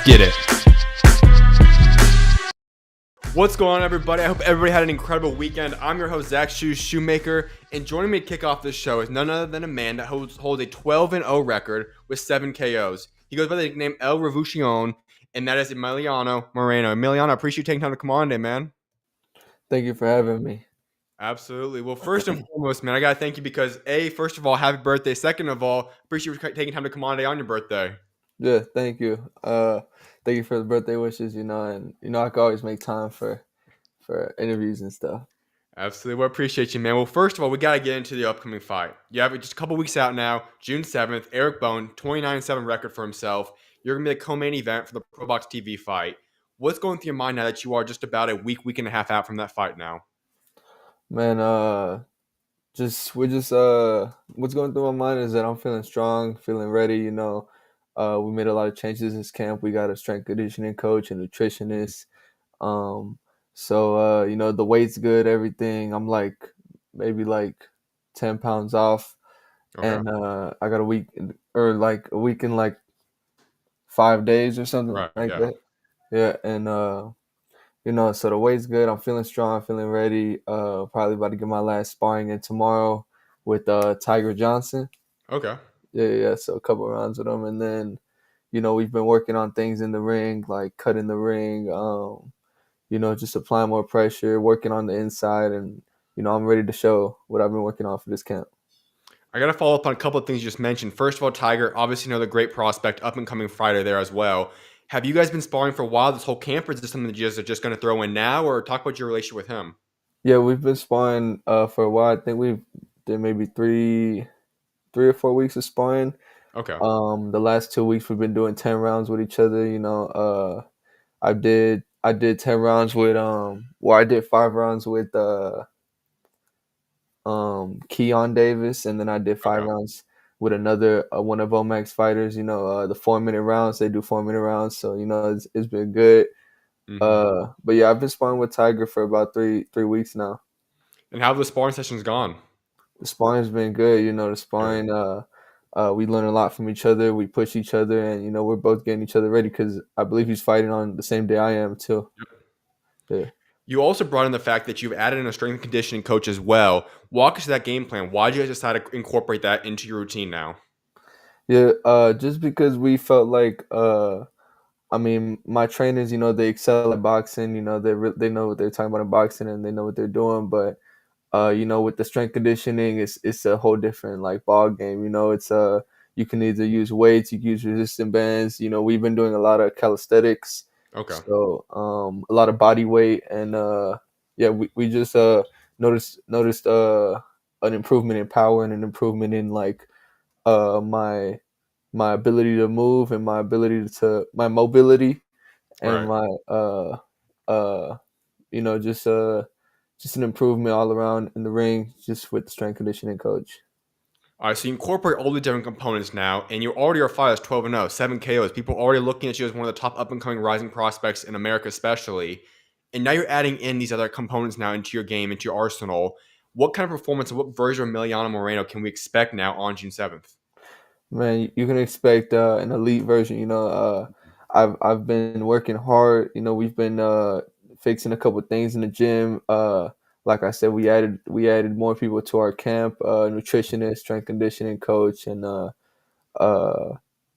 get it. What's going on, everybody? I hope everybody had an incredible weekend. I'm your host, SchuZ Shoemaker, and joining me to kick off this show is none other than a man that holds a 12-0 record with 7 KOs. He goes by the nickname El Revolucion, and that is Emiliano Moreno. Emiliano, I appreciate you taking time to come on today, man. Thank you for having me. Absolutely. Well, first and foremost, man, I got to thank you because, first of all, happy birthday. Second of all, appreciate you taking time to come on today on your birthday. Yeah, thank you. Thank you for the birthday wishes, and I can always make time for interviews and stuff. Absolutely. Well, appreciate you, man. Well, first of all, we got to get into the upcoming fight. You have just a couple weeks out now, June 7th, Eric Bone, 29-7 record for himself. You're going to be the co-main event for the Pro Box TV fight. What's going through your mind now that you are just about a week and a half out from that fight now? Man, what's going through my mind is that I'm feeling strong, feeling ready. We made a lot of changes this camp. We got a strength conditioning coach, a nutritionist. The weight's good, everything. I'm maybe 10 pounds off. Okay. And I got a week in 5 days or something that. Yeah, and so the weight's good. I'm feeling strong, feeling ready. Probably about to get my last sparring in tomorrow with Tiger Johnson. Okay. Yeah. So a couple of rounds with him, and then we've been working on things in the ring, like cutting the ring. Just applying more pressure, working on the inside, and I'm ready to show what I've been working on for this camp. I got to follow up on a couple of things you just mentioned. First of all, Tiger, obviously another great prospect, up and coming fighter there as well. Have you guys been sparring for a while this whole camp, or is this something that you guys are just going to throw in now, or talk about your relationship with him? Yeah, we've been sparring for a while. I think we've did maybe three or 4 weeks of sparring. Okay. The last 2 weeks we've been doing 10 rounds with each other. I did 10 rounds with I did 5 rounds with Keon Davis, and then I did 5 rounds with another one of Omag's fighters. The 4-minute rounds, they do 4-minute rounds, so it's been good. Mm-hmm. But yeah, I've been sparring with Tiger for about three weeks now. And how have the sparring sessions gone? The sparring's been good. The sparring, we learn a lot from each other. We push each other, and we're both getting each other ready because I believe he's fighting on the same day I am too. Yeah. You also brought in the fact that you've added in a strength and conditioning coach as well. Walk us through that game plan. Why did you guys decide to incorporate that into your routine now? Yeah, just because we felt like, my trainers, they excel at boxing. They know what they're talking about in boxing, and they know what they're doing. But with the strength conditioning, it's a whole different ball game. It's you can either use weights, you can use resistance bands. We've been doing a lot of calisthenics. Okay. So a lot of body weight, and we just noticed an improvement in power and an improvement in my ability to move and my mobility and my just an improvement all around in the ring just with the strength conditioning coach. All right, so you incorporate all the different components now, and you already are fighting 12-0, 7 KOs. People are already looking at you as one of the top up-and-coming rising prospects in America especially. And now you're adding in these other components now into your game, into your arsenal. What kind of performance and what version of Emiliano Moreno can we expect now on June 7th? Man, you can expect an elite version. I've been working hard. We've been fixing a couple things in the gym. Like I said, we added more people to our camp, nutritionist, strength conditioning coach, and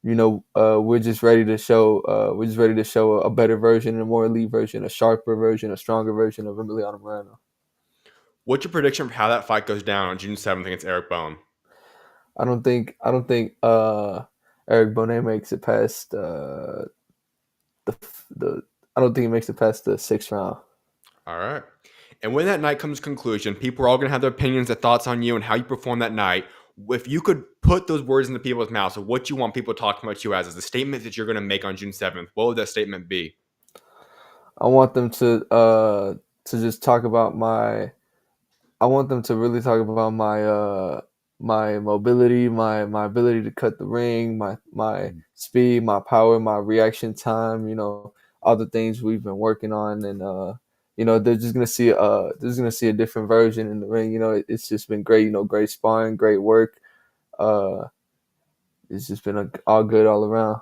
we're just ready to show. We're just ready to show a better version, a more elite version, a sharper version, a stronger version of Emiliano Moreno. What's your prediction for how that fight goes down on June 7th against Eric Bone? I don't think Eric Bonet makes it past the I don't think he makes it past the 6th round. All right. And when that night comes to conclusion, people are all going to have their opinions, their thoughts on you and how you perform that night. If you could put those words into people's mouths of what you want people talking about you as the statement that you're going to make on June 7th, what would that statement be? I want them to just talk about I want them to really talk about my mobility, my ability to cut the ring, my speed, my power, my reaction time, all the things we've been working on, and they're just gonna see a different version in the ring. It's just been great, great sparring, great work. It's just been all good all around.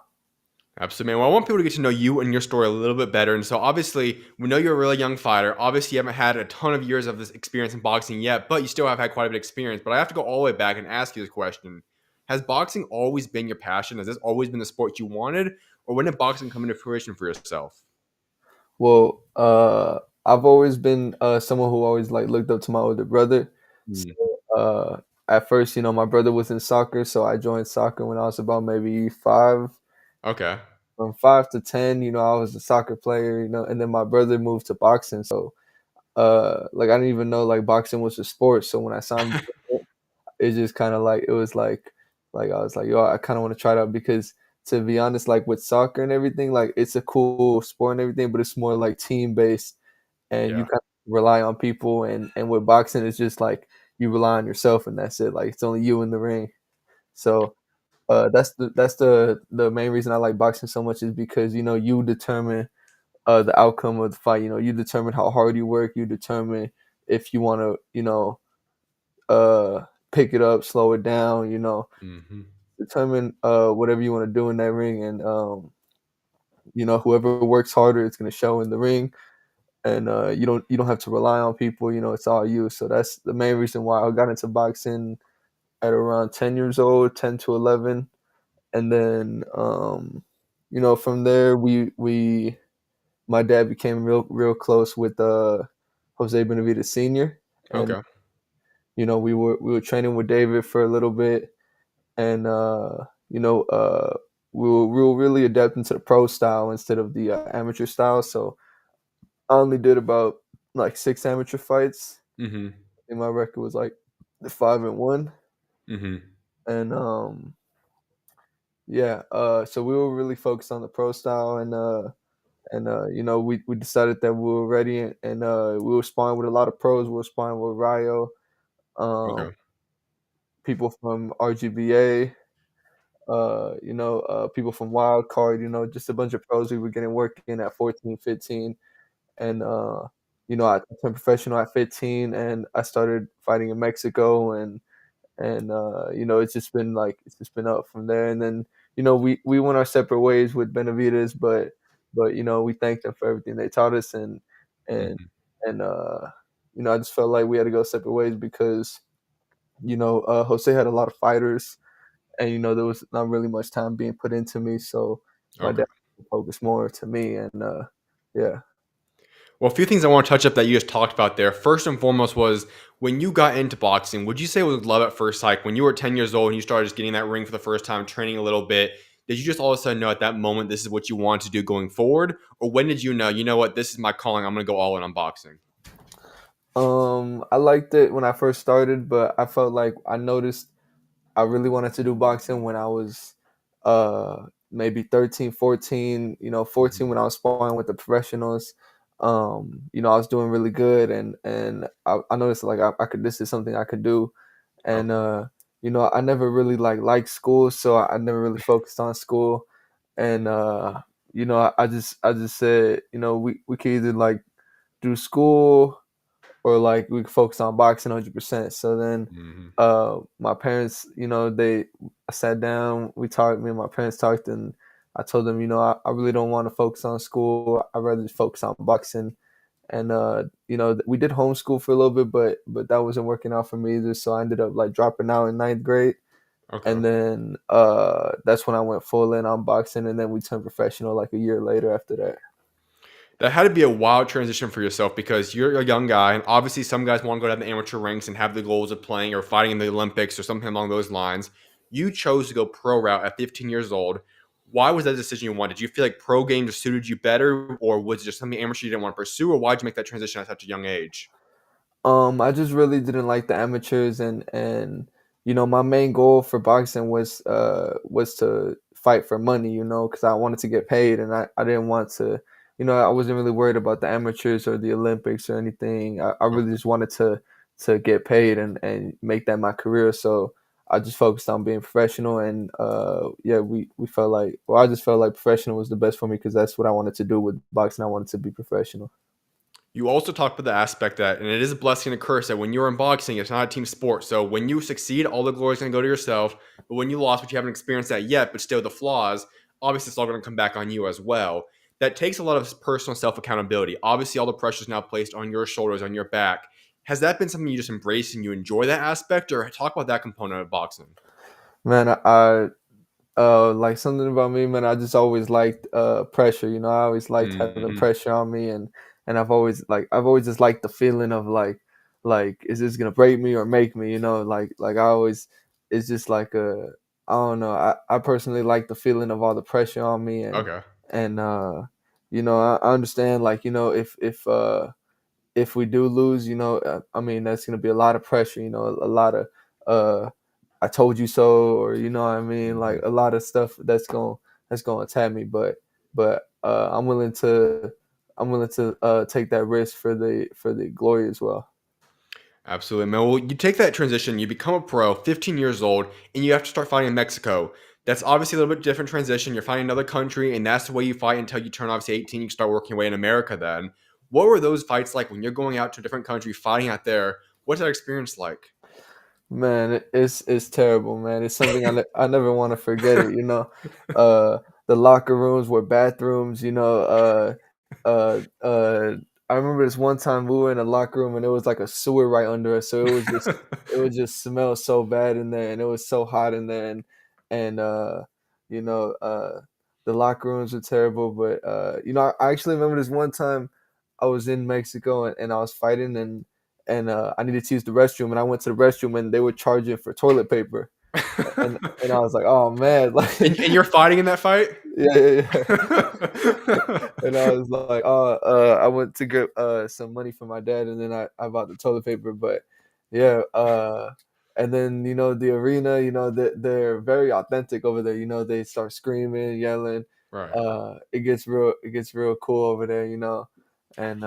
Absolutely, man. Well, I want people to get to know you and your story a little bit better. And so, obviously, we know you're a really young fighter. Obviously, you haven't had a ton of years of this experience in boxing yet, but you still have had quite a bit of experience. But I have to go all the way back and ask you this question: has boxing always been your passion? Has this always been the sport you wanted, or when did boxing come into fruition for yourself? Well, I've always been someone who always like looked up to my older brother. So Mm, uh, at first, my brother was in soccer, so I joined soccer when I was about maybe five. okay. From 5 to 10, I was a soccer player, and then my brother moved to boxing. So like I didn't even know like boxing was a sport. So when I saw him, it just kind of like it was like I was like, yo, I kind of want to try it out because to be honest, like with soccer and everything, like it's a cool sport and everything, but it's more like team based and you Yeah. kind of rely on people. And with boxing, it's just like you rely on yourself and that's it. Like it's only you in the ring. So that's the main reason I like boxing so much is because you determine the outcome of the fight. You determine how hard you work. You determine if you want to pick it up, slow it down. Hmm. Determine whatever you want to do in that ring, and whoever works harder, it's going to show in the ring. And you don't have to rely on people. It's all you. So that's the main reason why I got into boxing at around 10 years old, 10 to 11. And then from there we my dad became real close with Jose Benavidez Sr. And Okay. we were training with David for a little bit, and you know we were really adapting to the pro style instead of the amateur style. So I only did about like 6 amateur fights, Hmm. and my record was like 5-1. Hmm. And yeah, so we were really focused on the pro style, and we decided that we were ready, and we were sparring with a lot of pros. We were sparring with Rio, um, Okay. people from RGBA, people from Wildcard, just a bunch of pros we were getting work in at 14, 15. And I turned professional at 15, and I started fighting in Mexico. And it's just been up from there. And then we went our separate ways with Benavides, but we thanked them for everything they taught us. And Hmm. and I just felt like we had to go separate ways because Jose had a lot of fighters, and there was not really much time being put into me, so my Okay. dad focused more to me. And yeah. Well, a few things I want to touch up that you just talked about there. First and foremost was when you got into boxing, would you say it was love at first sight? When you were 10 years old and you started just getting in that ring for the first time, training a little bit, did you just all of a sudden know at that moment this is what you want to do going forward? Or when did you know what, this is my calling, I'm going to go all in on boxing? I liked it when I first started, but I felt like I noticed I really wanted to do boxing when I was maybe 13, 14, 14 when I was sparring with the professionals. I was doing really good, and I noticed like I could this is something I could do. And Okay. I never really liked school, so I never really focused on school. And I just said, we could either like do school or like we could focus on boxing 100%. So then Hmm. my parents, they sat down, we talked, me and my parents talked, and I told them, I really don't want to focus on school. I'd rather just focus on boxing. And we did homeschool for a little bit, but that wasn't working out for me either. So I ended up like dropping out in ninth grade. Okay. And then that's when I went full in on boxing, and then we turned professional like a year later after that. That had to be a wild transition for yourself because you're a young guy, and obviously some guys want to go down the amateur ranks and have the goals of playing or fighting in the Olympics or something along those lines. You chose to go pro route at 15 years old. Why was that a decision you wanted? Did you feel like pro game just suited you better, or was it just something amateur you didn't want to pursue, or why'd you make that transition at such a young age? I just really didn't like the amateurs, and my main goal for boxing was to fight for money, because I wanted to get paid, and I didn't want to, I wasn't really worried about the amateurs or the Olympics or anything. I really Okay. just wanted to get paid and make that my career. So I just focused on being professional, and yeah, we felt like, well, I just felt like professional was the best for me because that's what I wanted to do with boxing. I wanted to be professional. You also talked about the aspect that, and it is a blessing and a curse that when you're in boxing, it's not a team sport. So when you succeed, all the glory is going to go to yourself. But when you lost, which you haven't experienced that yet, but still the flaws, obviously it's all going to come back on you as well. That takes a lot of personal self accountability. Obviously, all the pressure is now placed on your shoulders, on your back. Has that been something you just embrace and you enjoy that aspect, or talk about that component of boxing? Man, like something about me, man. I just always liked pressure. You know, I always liked having Hmm. pressure on me, and I've always just liked the feeling of like is this gonna break me or make me? You know, like I always it's just like a I don't know. I personally like the feeling of all the pressure on me, Okay. and you know I understand like you know if we do lose, you know, I mean that's gonna be a lot of pressure. You know, a lot of uh I told you so, or you know what I mean, like Hmm. a lot of stuff that's gonna attack me. But I'm willing to take that risk for the glory as well. Absolutely, man. Well, you take that transition, you become a pro, 15 years old, and you have to start fighting in Mexico. That's obviously a little bit different transition. You're fighting another country, and that's the way you fight until you turn obviously 18. You can start working your way in America then. What were those fights like when you're going out to a different country, fighting out there? What's that experience like? Man, it's terrible, man. It's something I never want to forget it. You know, uh, the locker rooms were bathrooms. You know, uh, uh, I remember this one time we were in a locker room and it was like a sewer right under us, so it would just smell so bad in there, and it was so hot in there, and you know, the locker rooms were terrible. But you know, I actually remember this one time I was in Mexico and I was fighting and I needed to use the restroom, and I went to the restroom, and they were charging for toilet paper, and I was like, oh man, like And you're fighting in that fight? yeah, yeah, yeah. And I was like, oh, I went to get some money from my dad, and then I bought the toilet paper, but yeah, and then you know the arena, you know they're very authentic over there. You know they start screaming, yelling. Right. It gets real cool over there, you know, and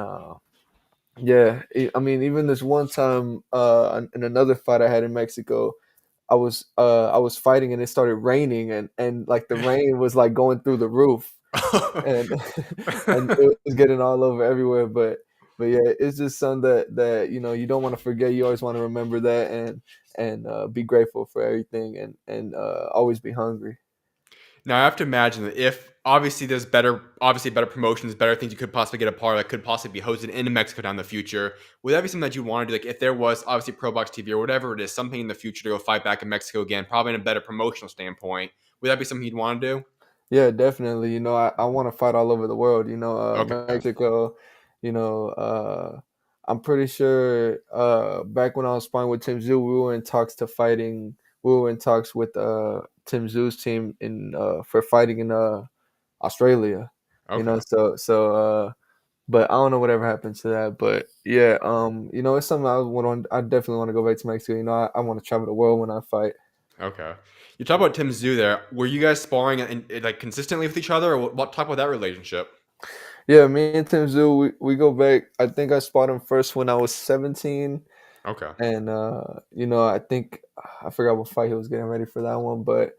yeah, I mean, even this one time, in another fight I had in Mexico, I was fighting and it started raining and like the rain was like going through the roof and and it was getting all over everywhere. But yeah, it's just something that you know you don't want to forget. You always want to remember that and be grateful for everything and always be hungry. Now I have to imagine that if obviously there's better, obviously better promotions, better things you could possibly get a part of that could possibly be hosted into Mexico down the future. Would that be something that you want to do? Like if there was obviously Pro Box TV or whatever it is, something in the future to go fight back in Mexico again, probably in a better promotional standpoint. Would that be something you'd want to do? Yeah, definitely. You know, I want to fight all over the world. You know, Okay. Mexico. You know, I'm pretty sure back when I was sparring with Tim Zoo, we were in talks to fighting. We were in talks with Tim Zoo's team in for fighting in Australia. You know, Okay. but I don't know whatever happened to that. But yeah, you know, it's something I want. I definitely want to go back to Mexico. You know, I want to travel the world when I fight. Okay. You talk about Tim Zoo there. Were you guys sparring like consistently with each other, or what? Talk about that relationship. Yeah, me and Tim Zoo, we go back. I think I spotted him first when I was 17, Okay. and you know, I think I forgot what fight he was getting ready for that one, but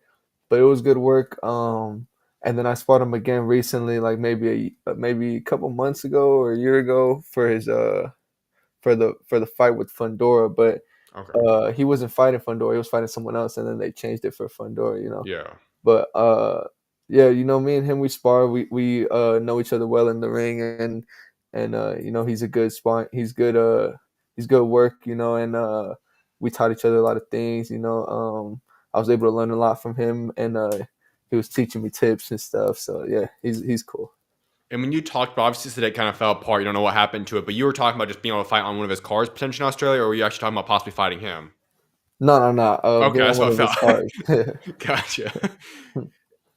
it was good work. And then I spotted him again recently, like maybe a couple months ago or a year ago for his for the fight with Fundora, but Okay. he wasn't fighting Fundora, he was fighting someone else, and then they changed it for Fundora, you know. Yeah. But yeah, you know, me and him we spar. We know each other well in the ring, and you know he's a good spar. He's good work, you know, and we taught each other a lot of things. You know, I was able to learn a lot from him, and he was teaching me tips and stuff. So yeah, he's cool. And when you talked about, obviously today kind of fell apart, you don't know what happened to it, but you were talking about just being able to fight on one of his cars potentially in Australia, or were you actually talking about possibly fighting him? No, no, no. Okay, Being on that's one what of his I cars. felt. Gotcha.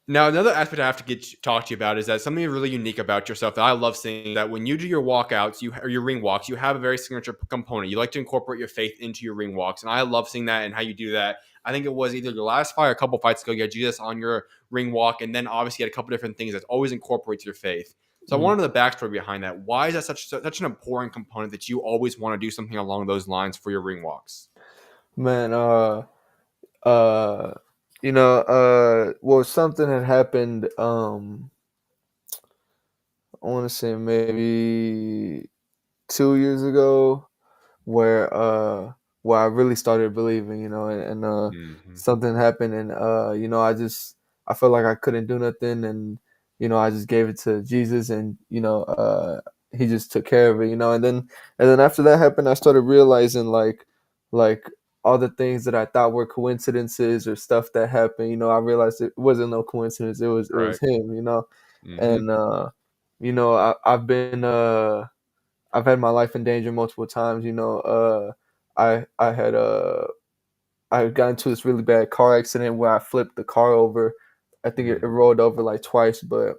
Now, another aspect I have to talk to you about is that something really unique about yourself that I love seeing that when you do your walkouts, or your ring walks, you have a very signature component. You like to incorporate your faith into your ring walks, and I love seeing that and how you do that. I think it was either your last fight or a couple fights ago. You had Jesus on your ring walk, and then obviously you had a couple different things that always incorporates your faith. So I Mm. wanted to know the backstory behind that. Why is that such an important component that you always want to do something along those lines for your ring walks? Man, uh, you know, well, something had happened. I want to say maybe 2 years ago, where where I really started believing, you know, and Hmm. something happened, and you know, I just I felt like I couldn't do nothing, and I just gave it to Jesus, and he just took care of it, and then after that happened, I started realizing like all the things that I thought were coincidences or stuff that happened. I realized it wasn't no coincidence. It was Right. him, Hmm. and I've had my life in danger multiple times. I had I got into this really bad car accident where I flipped the car over. I think it Mm. rolled over like twice, but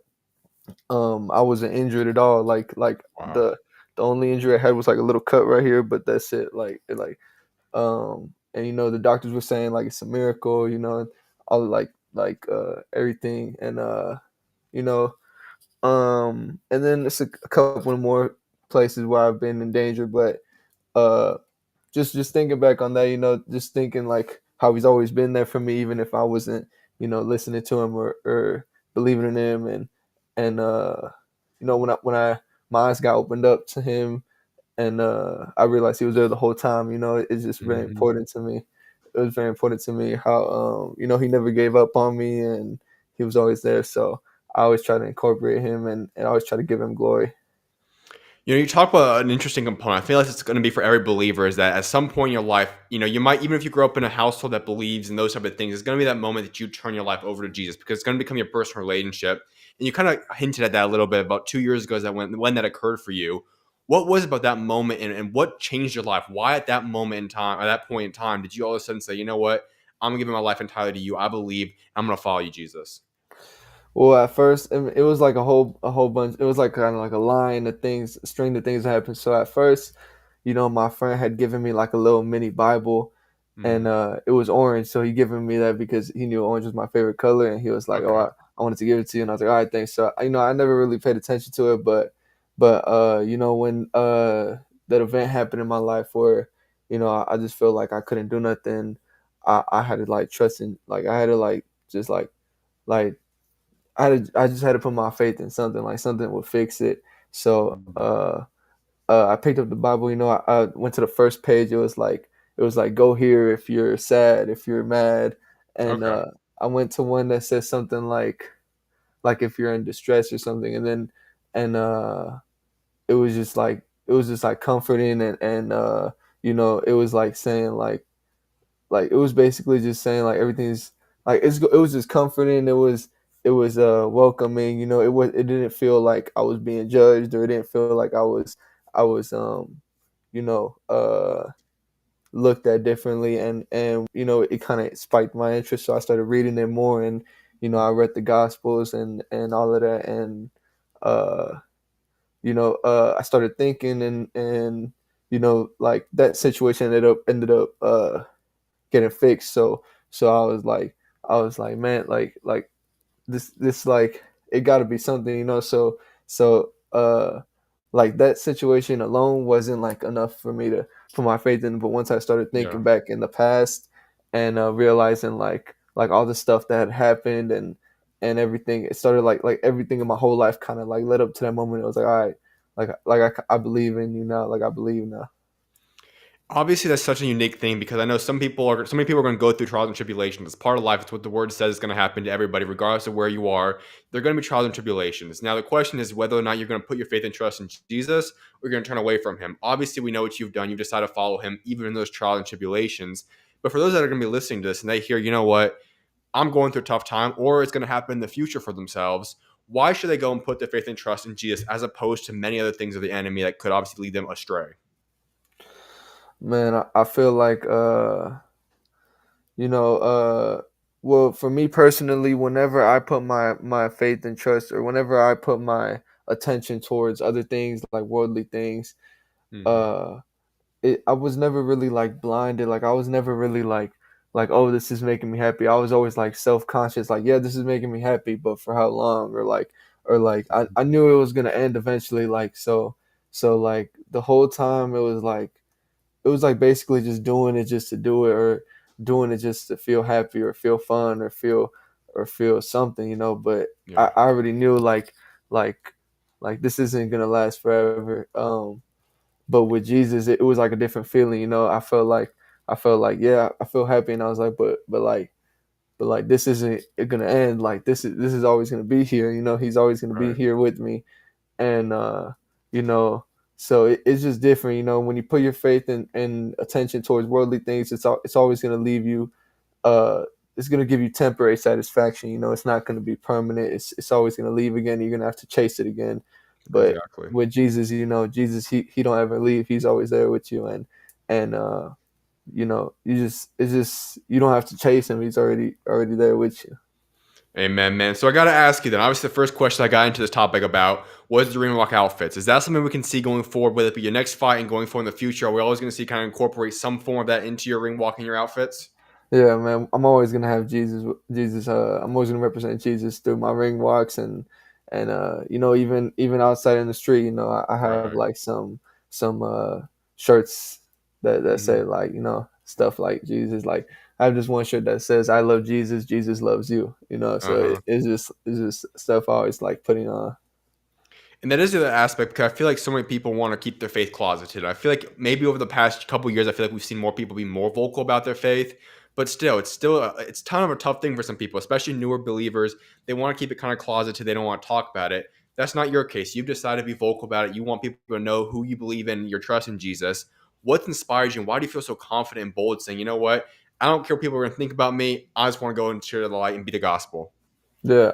I wasn't injured at all. Like Wow. the only injury I had was like a little cut right here, but that's it. And the doctors were saying like it's a miracle, all everything, and you know and then it's a couple more places where I've been in danger, but uh just thinking back on that, just thinking like how he's always been there for me, even if I wasn't, listening to him or believing in him, and when I my eyes got opened up to him, and I realized he was there the whole time. It's just very Hmm. important to me. It was very important to me how he never gave up on me, and he was always there. So I always try to incorporate him, and I always try to give him glory. You talk about an interesting component. I feel like it's going to be for every believer is that at some point in your life, you might, even if you grow up in a household that believes in those type of things, it's going to be that moment that you turn your life over to Jesus because it's going to become your personal relationship. And you kind of hinted at that a little bit about 2 years ago, is that when that occurred for you. What was it about that moment, and what changed your life? Why at that moment in time, at that point in time, did you all of a sudden say, you know what, I'm gonna give my life entirely to you. I believe I'm gonna follow you, Jesus. Well, at first, it was like a whole bunch. It was like kind of like a line of things, a string of things that happened. So at first, my friend had given me like a little mini Bible, and Mm, it was orange. So he given me that because he knew orange was my favorite color, and he was like, "Oh, okay. I wanted to give it to you," and I was like, "All right, thanks." So I never really paid attention to it, but when that event happened in my life where I just feel like I couldn't do nothing, I had to like trust in, like I had to like just like I just had to put my faith in something, like something would fix it. So Mm, I picked up the Bible. I went to the first page. It was like go here if you're sad, if you're mad, and okay. I went to one that says something like if you're in distress or something, and it was just like comforting, and it was like saying like it was basically just saying like everything's like it was just comforting. It was welcoming. It didn't feel like I was being judged, or it didn't feel like I was you know looked at differently, and it kind of spiked my interest, so I started reading it more, and I read the gospels and all of that, and uh I started thinking, and like that situation ended up getting fixed. So I was like, man, like this like it got to be something, so like that situation alone wasn't like enough for me to put my faith in. But once I started Yeah. thinking back in the past, and realizing like all the stuff that had happened, and everything, it started like everything in my whole life kind of like led up to that moment. It was like, all right, like I believe in you now, like I believe now. Obviously, that's such a unique thing because I know so many people are going to go through trials and tribulations. It's part of life. It's what the word says is going to happen to everybody, regardless of where you are. They're going to be trials and tribulations. Now, the question is whether or not you're going to put your faith and trust in Jesus, or you're going to turn away from him. Obviously, we know what you've done. You've decided to follow him, even in those trials and tribulations. But for those that are going to be listening to this and they hear, you know what, I'm going through a tough time, or it's going to happen in the future for themselves, why should they go and put their faith and trust in Jesus as opposed to many other things of the enemy that could obviously lead them astray? Man, I feel like you know well, for me personally, whenever I put my faith and trust, or whenever I put my attention towards other things like worldly things, Hmm. uh I was never really like blinded. Like I was never really like, oh, this is making me happy. I was always like self-conscious, like, yeah, this is making me happy, but for how long? Or like I knew it was gonna end eventually, like, so like the whole time it was like basically just doing it just to do it, or doing it just to feel happy, or feel fun, or feel something, but Yeah. I already knew like like this isn't gonna last forever. But with Jesus, it was like a different feeling. I felt like, yeah, I feel happy, and I was like, but but like this isn't gonna end. Like this is always gonna be here. He's always gonna be Right. here with me, and you know, so it's just different. When you put your faith and attention towards worldly things, it's always gonna leave you. Uh, it's gonna give you temporary satisfaction. It's not gonna be permanent. It's always gonna leave again. You're gonna have to chase it again. But Exactly. with Jesus, Jesus, he don't ever leave. He's always there with you, and it's just you don't have to chase him. He's already there with you. Amen, man. So I got to ask you then. Obviously, the first question I got into this topic about was the ring walk outfits. Is that something we can see going forward, whether it be your next fight and going forward in the future? Are we always going to see kind of incorporate some form of that into your ring walk and your outfits? Yeah, man. I'm always gonna have Jesus. Jesus. I'm always gonna represent Jesus through my ring walks and even outside in the street. I have Right. like some shirts that say Mhm. like stuff like Jesus. Like I have this one shirt that says "I love Jesus. Jesus loves you." So Uh-huh. it's just stuff I always like putting on. And that is the other aspect because I feel like so many people want to keep their faith closeted. I feel like maybe over the past couple of years, I feel like we've seen more people be more vocal about their faith. But still, it's kind of a tough thing for some people, especially newer believers. They want to keep it kind of closeted. They don't want to talk about it. That's not your case. You've decided to be vocal about it. You want people to know who you believe in, your trust in Jesus. What inspires you, and why do you feel so confident and bold saying, you know what? I don't care what people are going to think about me. I just want to go and share the light and be the gospel. Yeah,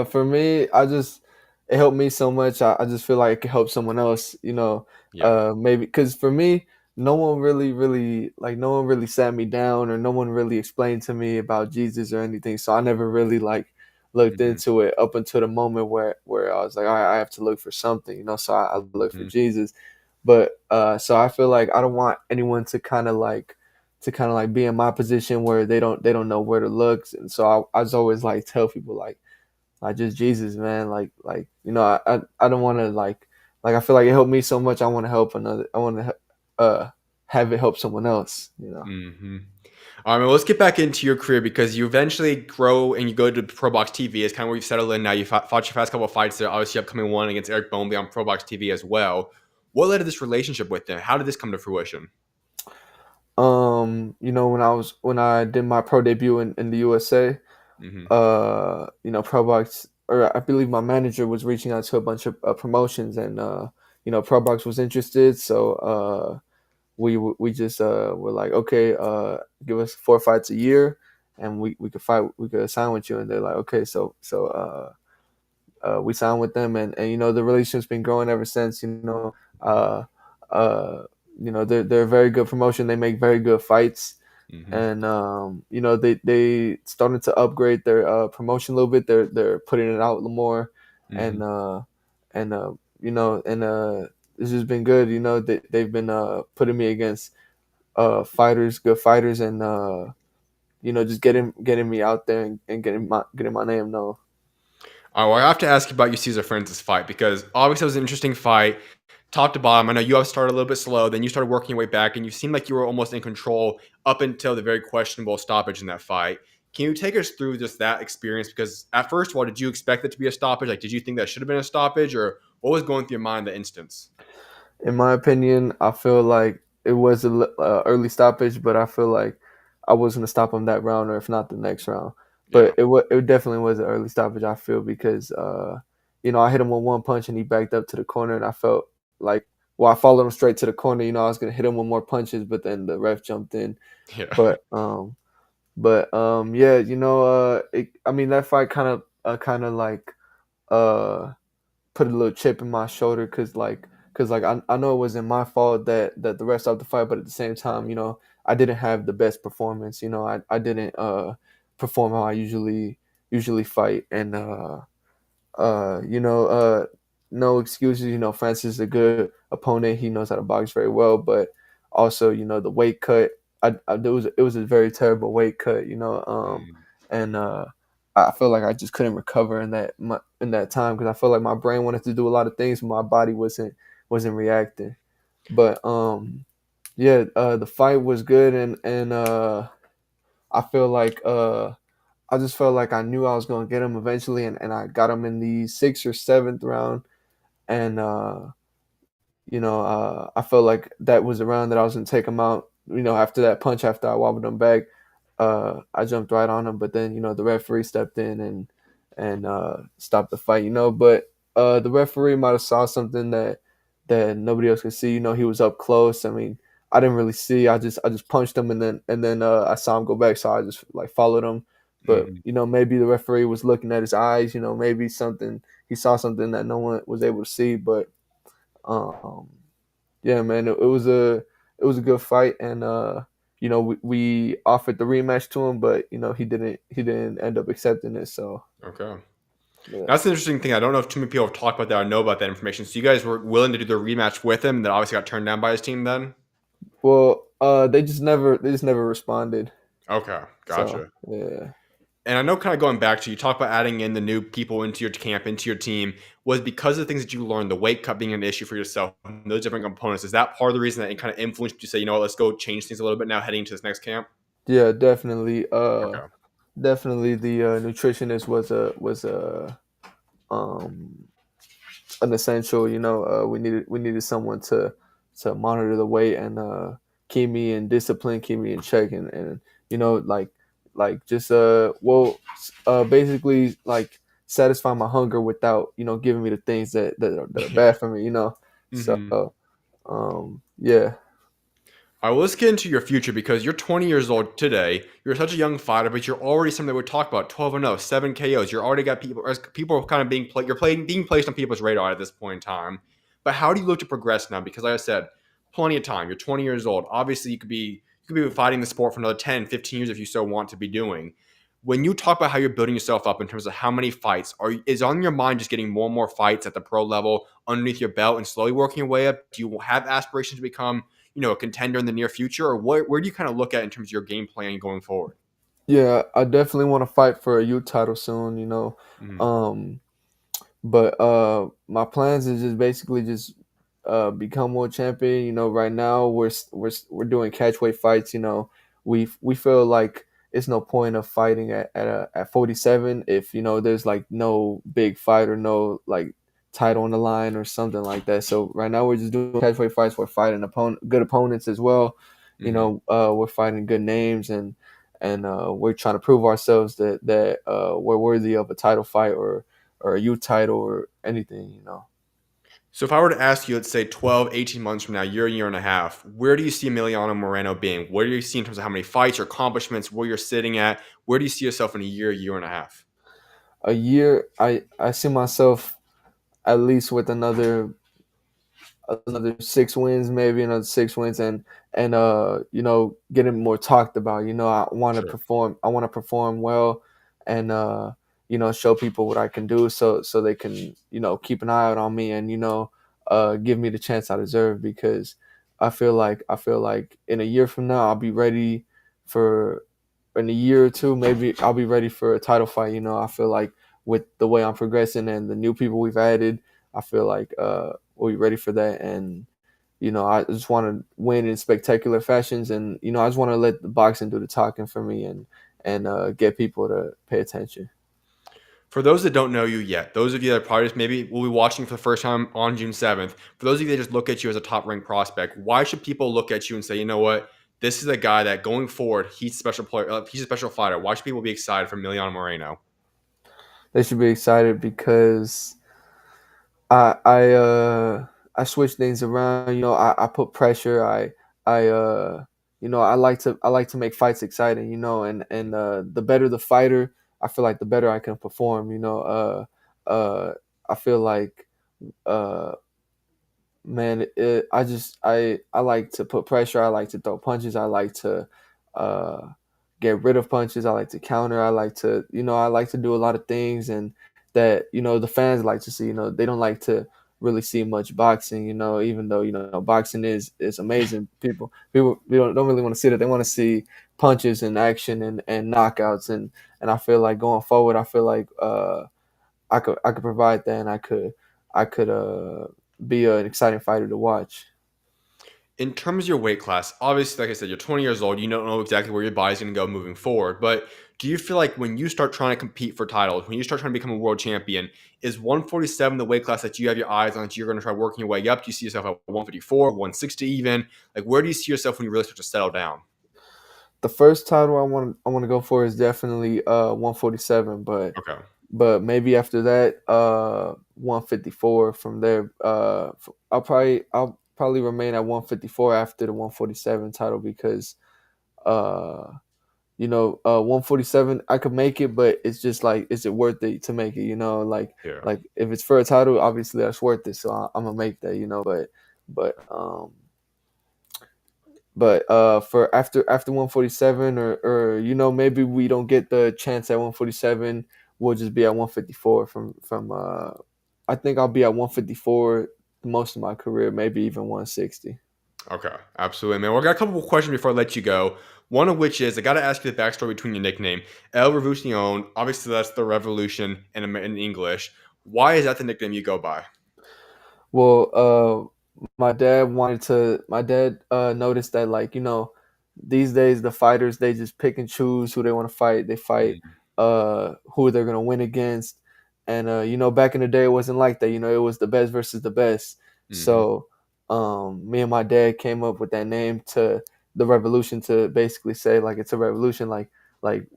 for me, it helped me so much. I just feel like it could help someone else, Yeah. maybe because for me, no one really sat me down or no one really explained to me about Jesus or anything. So I never really like looked Hmm. into it up until the moment where I was like, all right, I have to look for something, So I look for Hmm. Jesus, but so I feel like I don't want anyone to kind of like be in my position where they don't know where to look, and so I just always like tell people like just Jesus, man, I don't want to like I feel like it helped me so much. I want to help another. I want to have it help someone else. Hmm. All right, well, let's get back into your career because you eventually grow and you go to Pro Box TV. It's kind of where you've settled in now. You fought your past couple of fights there. Obviously, upcoming one against Eric Bombi on Pro Box TV as well. What led to this relationship with them? How did this come to fruition? When I did my pro debut in the USA, Hmm. Pro Box, or I believe my manager was reaching out to a bunch of promotions, and Pro Box was interested, so we just were like, okay, give us 4 fights a year, and we could sign with you, and they're like, okay, we signed with them, and the relationship's been growing ever since. Uh, uh, they're a very good promotion. They make very good fights, Hmm. and they started to upgrade their promotion a little bit. They're putting it out a little more, Hmm. and and and it's just been good. They've been putting me against fighters, good fighters, and just getting me out there and getting my name known. All right, well, I have to ask you about your Caesar Francis fight because obviously it was an interesting fight, top to bottom. I know you have started a little bit slow, then you started working your way back, and you seemed like you were almost in control up until the very questionable stoppage in that fight. Can you take us through just that experience? Because at first of all, did you expect it to be a stoppage? Like, did you think that should have been a stoppage, or what was going through your mind in the instance? In my opinion, I feel like it was a early stoppage, but I feel like I was gonna stop him that round, or if not the next round. Yeah. But it definitely was an early stoppage. I feel because I hit him with one punch and he backed up to the corner, and I felt like I followed him straight to the corner. I was gonna hit him with more punches, but then the ref jumped in. Yeah. But yeah, I mean that fight kind of like uh put a little chip in my shoulder because I know it wasn't my fault that the rest stopped the fight, but at the same time, I didn't have the best performance. I didn't perform how I usually fight, and uh, you know, uh, no excuses. Francis is a good opponent. He knows how to box very well, but also, the weight cut. It was a very terrible weight cut. Mm. And I feel like I just couldn't recover in that time because I felt like my brain wanted to do a lot of things, but my body wasn't reacting. But yeah, the fight was good, and I feel like I just felt like I knew I was going to get him eventually, and I got him in the sixth or seventh round. And, I felt like that was the round that I was going to take him out, after that punch, after I wobbled him back. I jumped right on him, but then the referee stepped in and stopped the fight. But the referee might have saw something that nobody else could see. He was up close. I mean, I didn't really see. I just punched him, and then I saw him go back, so I just like followed him. But Mhm. maybe the referee was looking at his eyes. Maybe something he saw something that no one was able to see. But um, yeah, man, it was a good fight, and we offered the rematch to him, but he didn't end up accepting it. So Okay. yeah. That's an interesting thing. I don't know if too many people have talked about that or know about that information. So you guys were willing to do the rematch with him, that obviously got turned down by his team then? Well, they just never responded. Okay, So gotcha. yeah. And I know, kind of going back to, you talk about adding in the new people into your camp, into your team, was because of the things that you learned, the weight cut being an issue for yourself, and those different components. Is that part of the reason that it kind of influenced you to say, you know what, let's go change things a little bit now heading into this next camp? Yeah, definitely. Okay. Definitely the nutritionist was um an essential. We needed someone to monitor the weight and keep me in discipline, keep me in check, and like just basically like satisfy my hunger without giving me the things that are Yeah. bad for me. So hmm yeah. All right, well, let's get into your future, because you're 20 years old today. You're such a young fighter, but you're already something that we talk about: 12-0, 7 KOs. You're already got people, as people are kind of being placed on people's radar at this point in time. But how do you look to progress now? Because like I said, plenty of time. You're 20 years old. Obviously, you could be fighting the sport for another 10, 15 years if you so want to be doing. When you talk about how you're building yourself up in terms of how many fights, is on your mind just getting more and more fights at the pro level underneath your belt and slowly working your way up? Do you have aspirations to become a contender in the near future, or where do you kind of look at in terms of your game plan going forward? Yeah, I definitely want to fight for a youth title soon. Mhm. Um, But my plans is just basically just become world champion. Right now we're doing catchweight fights. We feel like it's no point of fighting at 47 if there's like no big fight or no like title on the line or something like that. So right now we're just doing catchweight fights. We're fighting good opponents as well. Mhm. We're fighting good names and we're trying to prove ourselves that we're worthy of a title fight or a youth title or anything. So if I were to ask you, let's say 12, 18 months from now, year and a half, where do you see Emiliano Moreno being? Where do you see in terms of how many fights or accomplishments, where you're sitting at? Where do you see yourself in a year and a half? A year, I see myself at least with another 6 wins, maybe another 6 wins, and getting more talked about. I want to Sure. perform. I want to perform well, and show people what I can do, so they can keep an eye out on me and give me the chance I deserve. Because I feel like in a year from now I'll be ready for. In a year or two, maybe I'll be ready for a title fight. I feel like with the way I'm progressing and the new people we've added, I feel like we'll be ready for that. And I just want to win in spectacular fashions, and I just want to let the boxing do the talking for me and get people to pay attention. For those that don't know you yet, those of you that probably just maybe will be watching for the first time on June 7th, for those of you that just look at you as a top ranked prospect, why should people look at you and say, you know what, this is a guy that going forward, he's a special player, he's a special fighter? Why should people be excited for Emiliano Moreno? They should be excited because I I uh I switch things around. I put pressure. I like to make fights exciting. And the better the fighter, I feel like the better I can perform. I feel like uh man, I like to put pressure. I like to throw punches. I like to uh, get rid of punches. I like to counter. I like to do a lot of things, and that the fans like to see. They don't like to really see much boxing. Even though boxing is amazing. People don't really want to see that. They want to see punches and action and knockouts, and I feel like going forward, I feel like I could provide that, and I could be an exciting fighter to watch. In terms of your weight class, obviously, like I said, you're 20 years old. You don't know exactly where your body's going to go moving forward. But do you feel like when you start trying to compete for titles, when you start trying to become a world champion, is 147 the weight class that you have your eyes on, that you're going to try working your way up? Do you see yourself at 154, 160 even? Like, where do you see yourself when you really start to settle down? The first title I want to go for is definitely 147, Okay. but maybe after that 154. From there I'll probably remain at 154 after the 147 title, because uh 147 I could make it, but it's just like, is it worth it to make it? Yeah. Like if it's for a title, obviously that's worth it. So I'm gonna make that. But for after 147, or maybe we don't get the chance at 147, we'll just be at 154 from I think I'll be at 154 most of my career, maybe even 160. Okay. Absolutely, man. Well, I got a couple of questions before I let you go. One of which is I got to ask you the backstory between your nickname, El Revolucion. Obviously, that's the revolution in English. Why is that the nickname you go by? Well, my dad noticed that, like, these days the fighters, they just pick and choose who they want to fight. They fight Mm-hmm. who they're gonna win against. And back in the day it wasn't like that. It was the best versus the best. Mm-hmm. So me and my dad came up with that name, to the revolution, to basically say, like, it's a revolution, like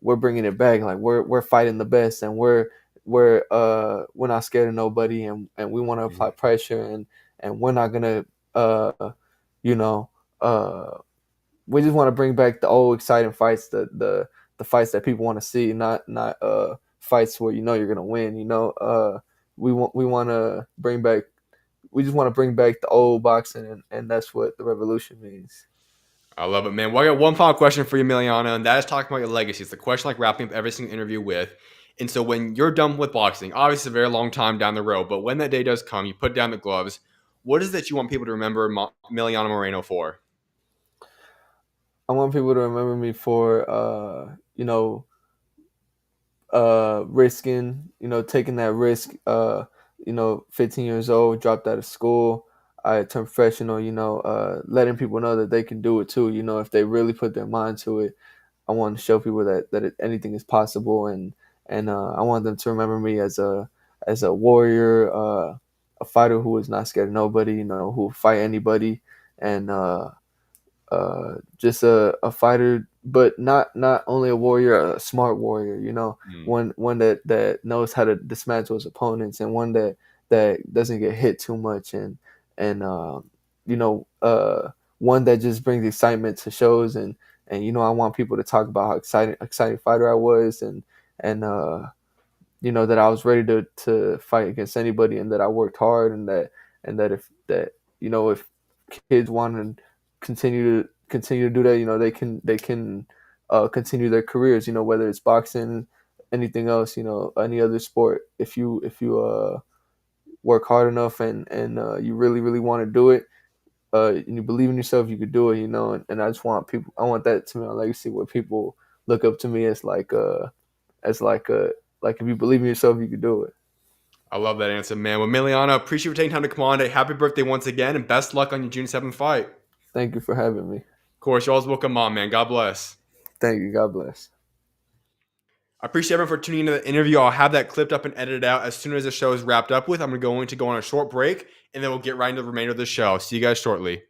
we're bringing it back, like we're fighting the best, and we're not scared of nobody, and we want to apply pressure, and we're not gonna uh you know uh we just want to bring back the old exciting fights, the fights that people want to see, not fights where you're gonna win. We want to bring back, we just want to bring back the old boxing, and that's what the revolution means. I love it, man. Well, I got one final question for you, Emiliano, and that is talking about your legacy. It's the question like wrapping up every single interview with. And so when you're done with boxing, obviously a very long time down the road, but when that day does come, you put down the gloves. What is it that you want people to remember Emiliano Moreno for? I want people to remember me for risking, taking that risk. 15 years old, dropped out of school. I turned professional. Letting people know that they can do it too. If they really put their mind to it. I want to show people anything is possible, and I want them to remember me as a warrior, a fighter who is not scared of nobody. Who will fight anybody, and just a fighter, but not only a warrior, a smart warrior. Mm, One that knows how to dismantle his opponents, and one that doesn't get hit too much, and you know uh, one that just brings excitement to shows, and I want people to talk about how exciting fighter I was, and that I was ready to fight against anybody, and that I worked hard, and that if kids want to continue to do that, they can continue their careers, whether it's boxing, anything else, any other sport. If you work hard enough, and you really really want to do it, and you believe in yourself, you could do it, and I want that to be my legacy, where people look up to me as like if you believe in yourself, you could do it. I love that answer, man. Well, Emiliano, appreciate you taking time to come on today. Happy birthday once again, and best luck on your June 7th fight. Of Thank you for having me. course, you're always welcome on, man. God bless. Thank you. God bless. I appreciate everyone for tuning into the interview. I'll have that clipped up and edited out as soon as the show is wrapped up with. I'm going to go on a short break, and then we'll get right into the remainder of the show. See you guys shortly.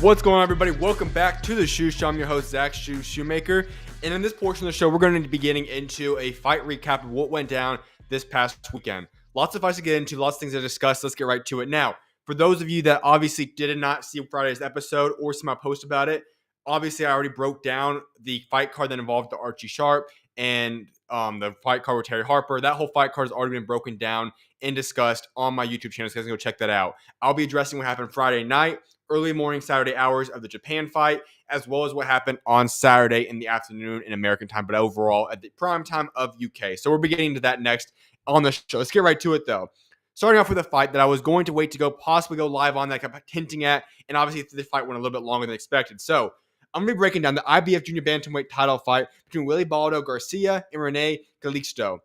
What's going on, everybody? Welcome back to the SchuZ Show. I'm your host, Zach SchuZ Shoemaker. And in this portion of the show, we're going to be getting into a fight recap of what went down this past weekend. Lots of fights to get into, lots of things to discuss. Let's get right to it. Now, for those of you that obviously did not see Friday's episode or see my post about it, obviously I already broke down the fight card that involved the Archie Sharp and the fight card with Terry Harper. That whole fight card has already been broken down and discussed on my YouTube channel, so you guys can go check that out. I'll be addressing what happened Friday night, early morning Saturday hours of the Japan fight, as well as what happened on Saturday in the afternoon in American time, but overall at the prime time of UK. So we'll be getting to that next on the show. Let's get right to it, though. Starting off with a fight that I was going to wait to possibly go live on that I kept hinting at, and obviously the fight went a little bit longer than expected. So I'm going to be breaking down the IBF Junior Bantamweight title fight between Willie Baldo Garcia and Rene Calixto.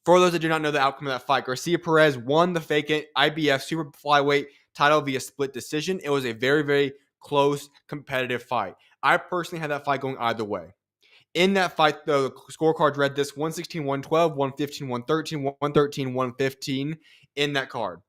For those that do not know the outcome of that fight, Garcia Perez won the vacant IBF Super Flyweight title via split decision. It was a very, very close, competitive fight. I personally had that fight going either way. In that fight, though, the scorecards read this: 116-112, 115-113, 113-115 in that card.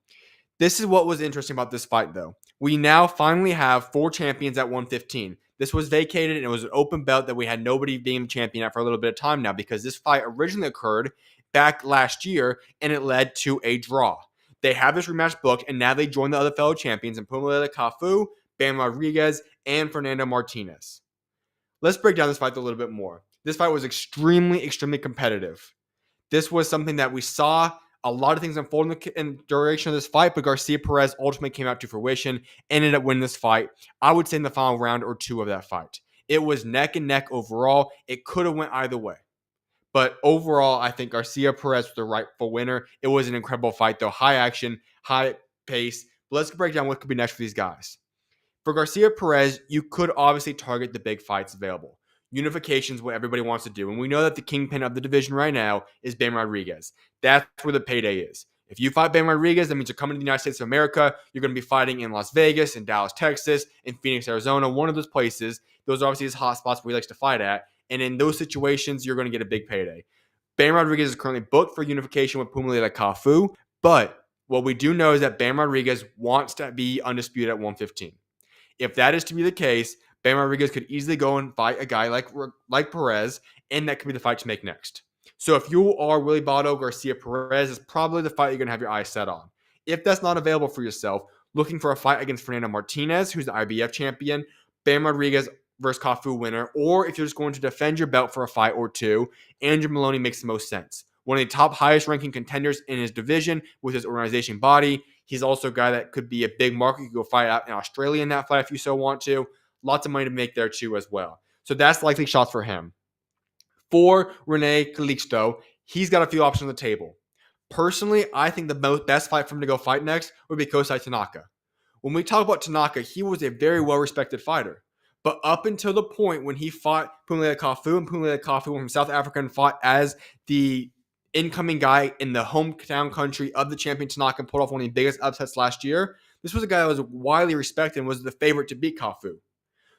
This is what was interesting about this fight, though. We now finally have 4 champions at 115. This was vacated, and it was an open belt that we had nobody being champion at for a little bit of time now, because this fight originally occurred back last year, and it led to a draw. They have this rematch booked, and now they join the other fellow champions in Pumileta Cafu, Bam Rodriguez, and Fernando Martinez. Let's break down this fight a little bit more. This fight was extremely, extremely competitive. This was something that we saw a lot of things unfold in the duration of this fight, but Garcia Perez ultimately came out to fruition, ended up winning this fight, I would say in the final round or 2 of that fight. It was neck and neck overall. It could have went either way. But overall, I think Garcia Perez was the rightful winner. It was an incredible fight, though. High action, high pace. But let's break down what could be next for these guys. For Garcia Perez, you could obviously target the big fights available. Unification is what everybody wants to do. And we know that the kingpin of the division right now is Bam Rodriguez. That's where the payday is. If you fight Bam Rodriguez, that means you're coming to the United States of America. You're going to be fighting in Las Vegas, in Dallas, Texas, in Phoenix, Arizona, one of those places. Those are obviously his hot spots where he likes to fight at. And in those situations, you're going to get a big payday. Bam Rodriguez is currently booked for unification with Pumileta Cafu. But what we do know is that Bam Rodriguez wants to be undisputed at 115. If that is to be the case, Bam Rodriguez could easily go and fight a guy like Perez, and that could be the fight to make next. So if you are Willie Baldo Garcia Perez, is probably the fight you're going to have your eyes set on. If that's not available for yourself, looking for a fight against Fernando Martinez, who's the IBF champion, Bam Rodriguez versus Cafu winner, or if you're just going to defend your belt for a fight or 2, Andrew Maloney makes the most sense. One of the top highest ranking contenders in his division with his organization body. He's also a guy that could be a big market. You could go fight out in Australia in that fight if you so want to. Lots of money to make there too as well. So that's likely shots for him. For Rene Calixto, he's got a few options on the table. Personally, I think the best fight for him to go fight next would be Kosei Tanaka. When we talk about Tanaka, he was a very well-respected fighter. But up until the point when he fought Pumileta Cafu, and Pumileta Cafu went from South Africa and fought as the incoming guy in the hometown country of the champion Tanaka and pulled off one of the biggest upsets last year, this was a guy that was widely respected and was the favorite to beat Cafu.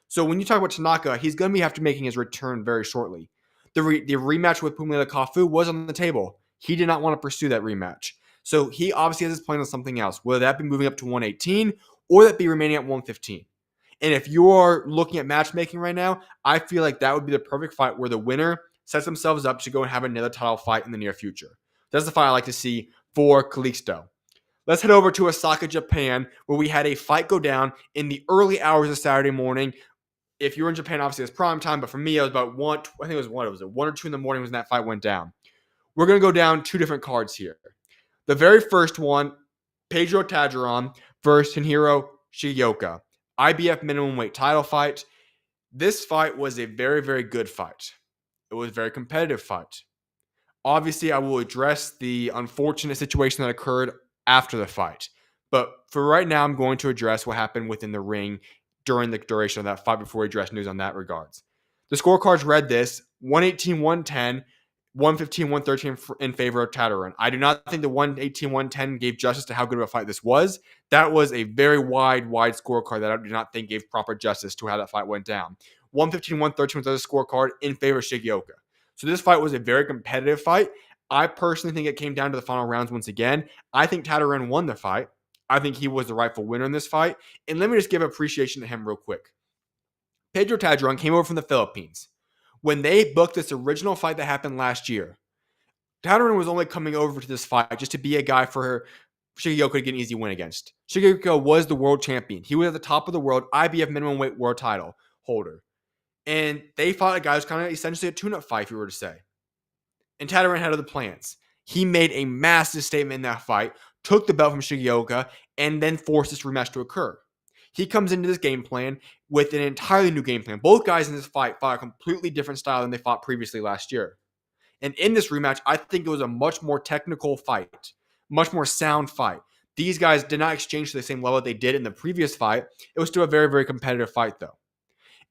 So when you talk about Tanaka, he's going to be after making his return very shortly. The rematch with Pumileta Cafu was on the table. He did not want to pursue that rematch. So he obviously has his plan on something else, whether that be moving up to 118 or that be remaining at 115. And if you are looking at matchmaking right now, I feel like that would be the perfect fight where the winner sets themselves up to go and have another title fight in the near future. That's the fight I like to see for Calixto. Let's head over to Osaka, Japan, where we had a fight go down in the early hours of Saturday morning. If you were in Japan, obviously it's prime time, but for me, it was about 1, I think it was 1 or 2 in the morning when that fight went down. We're going to go down 2 different cards here. The very first one, Pedro Tajaron versus Tenhiro Shigeoka. IBF minimum weight title fight. This fight was a very, very good fight. It was a very competitive fight. Obviously, I will address the unfortunate situation that occurred after the fight. But for right now, I'm going to address what happened within the ring during the duration of that fight before we address news on that regards. The scorecards read this: 118-110, 115-113 in favor of Tajaron. I do not think the 118-110 gave justice to how good of a fight this was. That was a very wide scorecard that I do not think gave proper justice to how that fight went down. 115-113 was the scorecard in favor of Shigeoka. So this fight was a very competitive fight. I personally think it came down to the final rounds once again. I think Tajaron won the fight. I think he was the rightful winner in this fight. And let me just give appreciation to him real quick. Pedro Tadron came over from the Philippines. When they booked this original fight that happened last year, Tadron was only coming over to this fight just to be a guy for Shigeoka to get an easy win against. Shigeoka was the world champion. He was at the top of the world, IBF minimum weight world title holder. And they fought a guy who's kind of essentially a tune-up fight, if you were to say. And Tadron had other plans. He made a massive statement in that fight, took the belt from Shigeoka, and then forced this rematch to occur. He comes into this game plan with an entirely new game plan. Both guys in this fight fought a completely different style than they fought previously last year. And in this rematch, I think it was a much more technical fight, much more sound fight. These guys did not exchange to the same level they did in the previous fight. It was still a very, very competitive fight, though.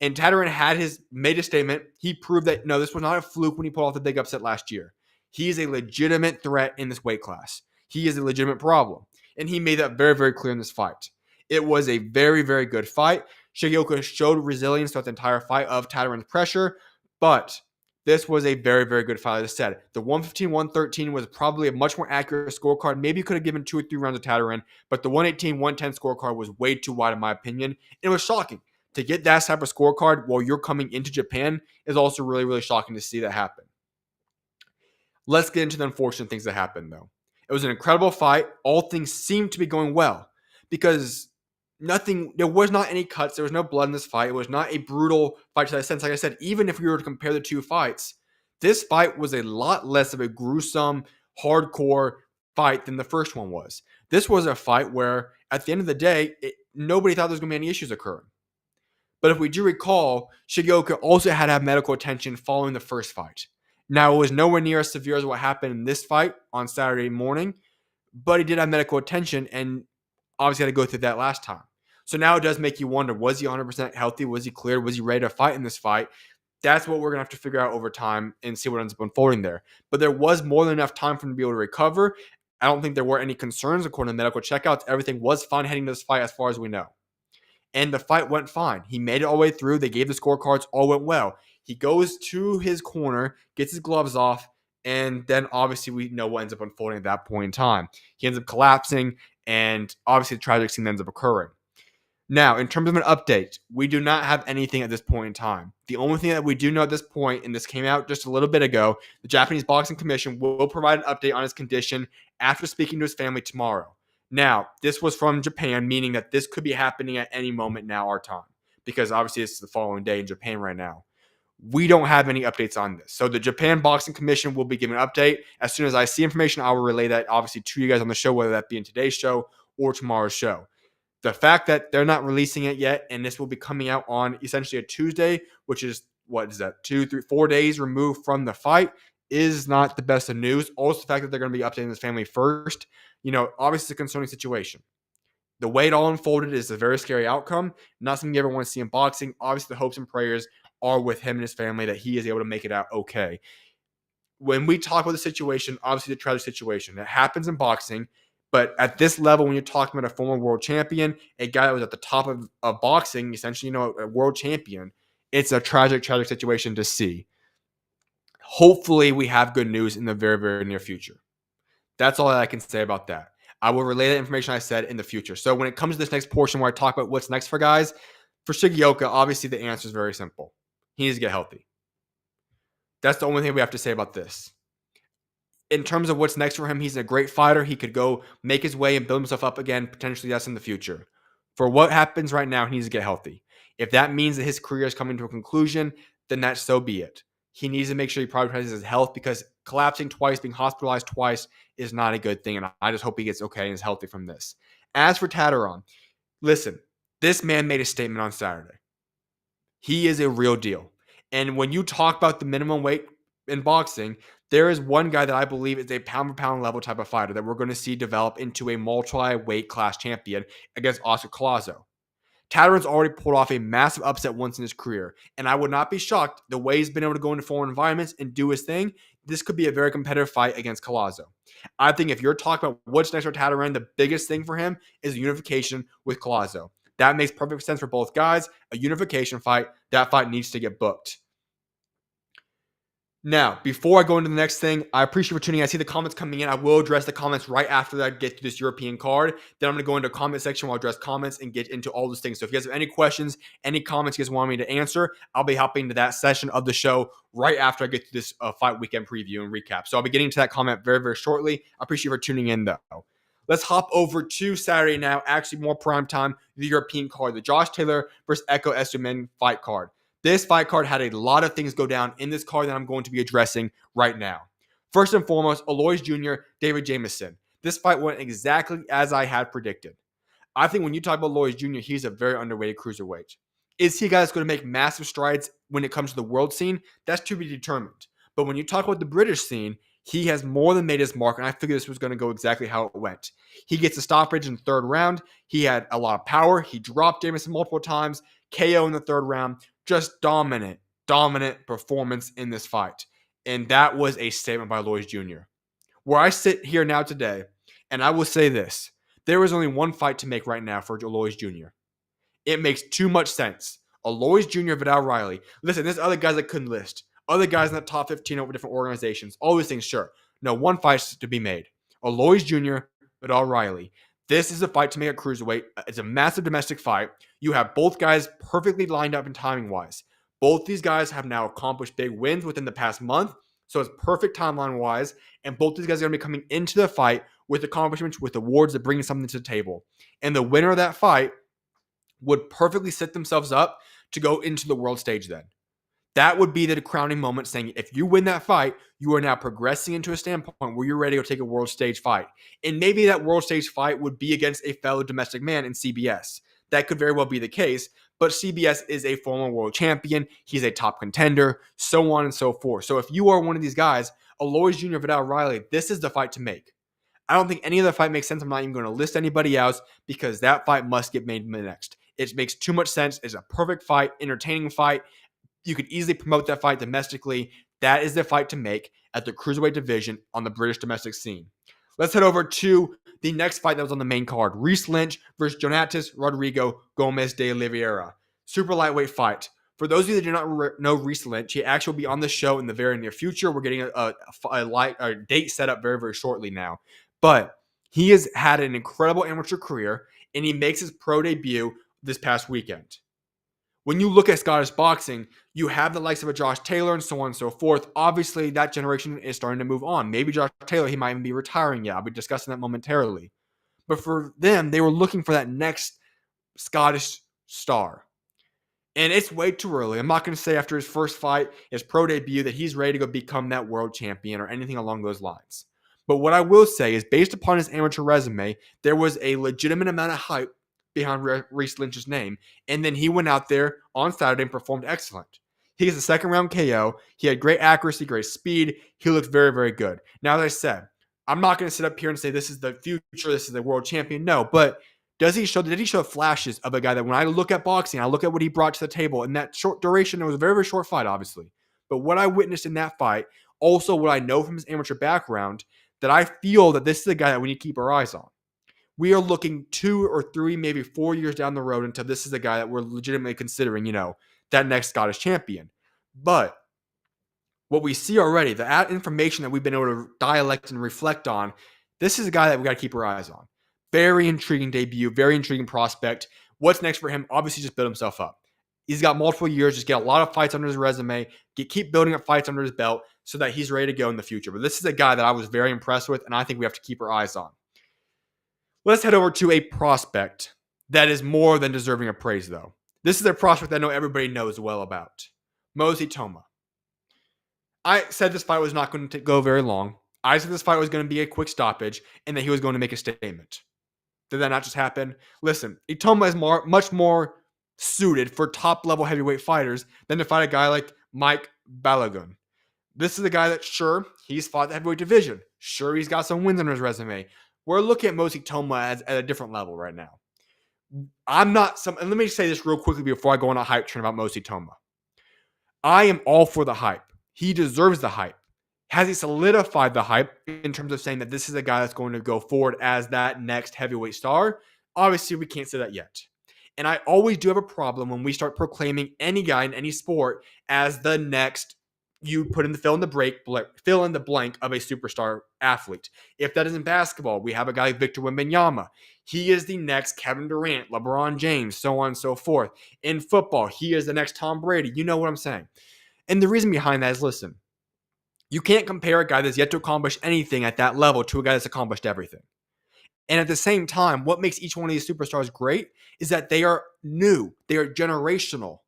And Tatarin made a statement. He proved that, no, this was not a fluke when he pulled off the big upset last year. He is a legitimate threat in this weight class. He is a legitimate problem. And he made that very, very clear in this fight. It was a very, very good fight. Shigeoka showed resilience throughout the entire fight of Tatarin's pressure, but this was a very, very good fight. As I said, the 115-113 was probably a much more accurate scorecard. Maybe you could have given 2 or 3 rounds of Tatarin, but the 118-110 scorecard was way too wide in my opinion. It was shocking. To get that type of scorecard while you're coming into Japan is also really, really shocking to see that happen. Let's get into the unfortunate things that happened, though. It was an incredible fight. All things seemed to be going well because there was not any cuts. There was no blood in this fight. It was not a brutal fight to that sense. Like I said, even if we were to compare the two fights, this fight was a lot less of a gruesome, hardcore fight than the first one was. This was a fight where, at the end of the day, nobody thought there was going to be any issues occurring. But if we do recall, Shigeoka also had to have medical attention following the first fight. Now, it was nowhere near as severe as what happened in this fight on Saturday morning, but he did have medical attention and obviously had to go through that last time. So now it does make you wonder, was he 100% healthy? Was he cleared? Was he ready to fight in this fight? That's what we're going to have to figure out over time and see what ends up unfolding there. But there was more than enough time for him to be able to recover. I don't think there were any concerns according to medical checkouts. Everything was fine heading to this fight as far as we know. And the fight went fine. He made it all the way through. They gave the scorecards. All went well. He goes to his corner, gets his gloves off, and then obviously we know what ends up unfolding at that point in time. He ends up collapsing, and obviously the tragic scene ends up occurring. Now, in terms of an update, we do not have anything at this point in time. The only thing that we do know at this point, and this came out just a little bit ago, the Japanese Boxing Commission will provide an update on his condition after speaking to his family tomorrow. Now, this was from Japan, meaning that this could be happening at any moment now, our time, because obviously it's the following day in Japan right now. We don't have any updates on this. So the Japan Boxing Commission will be giving an update. As soon as I see information, I will relay that obviously to you guys on the show, whether that be in today's show or tomorrow's show. The fact that they're not releasing it yet, and this will be coming out on essentially a Tuesday, which is, 4 days removed from the fight, is not the best of news. Also, the fact that they're going to be updating his family first, obviously it's a concerning situation. The way it all unfolded is a very scary outcome. Not something you ever want to see in boxing. Obviously, the hopes and prayers are with him and his family that he is able to make it out okay. When we talk about the situation, obviously the tragic situation, it happens in boxing. But at this level, when you're talking about a former world champion, a guy that was at the top of boxing, essentially, a world champion, it's a tragic, tragic situation to see. Hopefully, we have good news in the very, very near future. That's all that I can say about that. I will relay that information I said in the future. So when it comes to this next portion where I talk about what's next for guys, for Shigeoka, obviously the answer is very simple. He needs to get healthy. That's the only thing we have to say about this. In terms of what's next for him, he's a great fighter. He could go make his way and build himself up again, potentially that's in the future. For what happens right now, he needs to get healthy. If that means that his career is coming to a conclusion, then that so be it. He needs to make sure he prioritizes his health because collapsing twice, being hospitalized twice is not a good thing. And I just hope he gets okay and is healthy from this. As for Tataron, listen, this man made a statement on Saturday. He is a real deal. And when you talk about the minimum weight in boxing, there is one guy that I believe is a pound-for-pound level type of fighter that we're going to see develop into a multi-weight class champion against Oscar Collazo. Tataron's already pulled off a massive upset once in his career, and I would not be shocked the way he's been able to go into foreign environments and do his thing. This could be a very competitive fight against Collazo. I think if you're talking about what's next for Tataron, the biggest thing for him is unification with Collazo. That makes perfect sense for both guys. A unification fight, that fight needs to get booked. Now, before I go into the next thing, I appreciate you for tuning in. I see the comments coming in. I will address the comments right after that I get to this European card. Then I'm going to go into a comment section where I'll address comments and get into all those things. So if you guys have any questions, any comments you guys want me to answer, I'll be hopping to that session of the show right after I get to this fight weekend preview and recap. So I'll be getting to that comment very, very shortly. I appreciate you for tuning in, though. Let's hop over to Saturday now, actually more prime time, the European card, the Josh Taylor versus Echo Essuman fight card. This fight card had a lot of things go down in this card that I'm going to be addressing right now. First and foremost, Alois Jr., David Jamieson. This fight went exactly as I had predicted. I think when you talk about Alois Jr., he's a very underrated cruiserweight. Is he a guy that's going to make massive strides when it comes to the world scene? That's to be determined. But when you talk about the British scene, he has more than made his mark, and I figured this was going to go exactly how it went. He gets a stoppage in the third round. He had a lot of power. He dropped Jamieson multiple times. KO in the third round. Just dominant performance in this fight. And that was a statement by Alois Jr. Where I sit here now today, and I will say this. There is only one fight to make right now for Alois Jr. It makes too much sense. Alois Jr., Vidal Riley. Listen, there's other guys I couldn't list. Other guys in the top 15 over different organizations. All these things, sure. No, one fight's to be made. Alois Jr., Vidal Riley. This is a fight to make at cruiserweight. It's a massive domestic fight. You have both guys perfectly lined up in timing-wise. Both these guys have now accomplished big wins within the past month, so it's perfect timeline-wise. And both these guys are going to be coming into the fight with accomplishments, with awards that bring something to the table. And the winner of that fight would perfectly set themselves up to go into the world stage then. That would be the crowning moment, saying if you win that fight, you are now progressing into a standpoint where you're ready to go take a world stage fight. And maybe that world stage fight would be against a fellow domestic man in CBS. That could very well be the case, but CBS is a former world champion. He's a top contender, so on and so forth. So if you are one of these guys, Alois Jr., Vidal Riley, this is the fight to make. I don't think any other fight makes sense. I'm not even going to list anybody else because that fight must get made next. It makes too much sense. It's a perfect fight, entertaining fight. You could easily promote that fight domestically. That is the fight to make at the cruiserweight division on the British domestic scene. Let's head over to the next fight that was on the main card. Reece Lynch versus Jonatas Rodrigo Gomez de Oliveira. Super lightweight fight. For those of you that do not know Reece Lynch, he actually will be on the show in the very near future. We're getting a date set up very, very shortly now. But he has had an incredible amateur career, and he makes his pro debut this past weekend. When you look at Scottish boxing, you have the likes of a Josh Taylor and so on and so forth. Obviously, that generation is starting to move on. Maybe Josh Taylor, he might even be retiring yet. I'll be discussing that momentarily. But for them, they were looking for that next Scottish star. And it's way too early. I'm not going to say after his first fight, his pro debut, that he's ready to go become that world champion or anything along those lines. But what I will say is, based upon his amateur resume, there was a legitimate amount of hype behind Reece Lynch's name. And then he went out there on Saturday and performed excellent. He gets a second round KO. He had great accuracy, great speed. He looked very, very good. Now, as I said, I'm not going to sit up here and say this is the future, this is the world champion. No, but did he show flashes of a guy that when I look at boxing, I look at what he brought to the table in that short duration? It was a very, very short fight, obviously. But what I witnessed in that fight, also what I know from his amateur background, that I feel that this is a guy that we need to keep our eyes on. We are looking 2 or 3, maybe 4 years down the road until this is a guy that we're legitimately considering, that next Scottish champion. But what we see already, the information that we've been able to dialect and reflect on, this is a guy that we got to keep our eyes on. Very intriguing debut, very intriguing prospect. What's next for him? Obviously, just build himself up. He's got multiple years, just get a lot of fights under his resume, keep building up fights under his belt so that he's ready to go in the future. But this is a guy that I was very impressed with, and I think we have to keep our eyes on. Let's head over to a prospect that is more than deserving of praise, though. This is a prospect I know everybody knows well about. Mosi Toma. I said this fight was not going to go very long. I said this fight was going to be a quick stoppage and that he was going to make a statement. Did that not just happen? Listen, Itoma is much more suited for top-level heavyweight fighters than to fight a guy like Mike Balogun. This is a guy that, sure, he's fought the heavyweight division. Sure, he's got some wins on his resume. We're looking at Mosi Toma at a different level right now. And let me say this real quickly before I go on a hype train about Mosi Toma. I am all for the hype. He deserves the hype. Has he solidified the hype in terms of saying that this is a guy that's going to go forward as that next heavyweight star? Obviously, we can't say that yet. And I always do have a problem when we start proclaiming any guy in any sport as the next you put in the fill in the blank of a superstar athlete. If that isn't basketball, we have a guy like Victor Wembanyama. He is the next Kevin Durant, LeBron James, so on and so forth. In football, he is the next Tom Brady. You know what I'm saying. And the reason behind that is, listen, you can't compare a guy that's yet to accomplish anything at that level to a guy that's accomplished everything. And at the same time, what makes each one of these superstars great is that they are new. They are generational.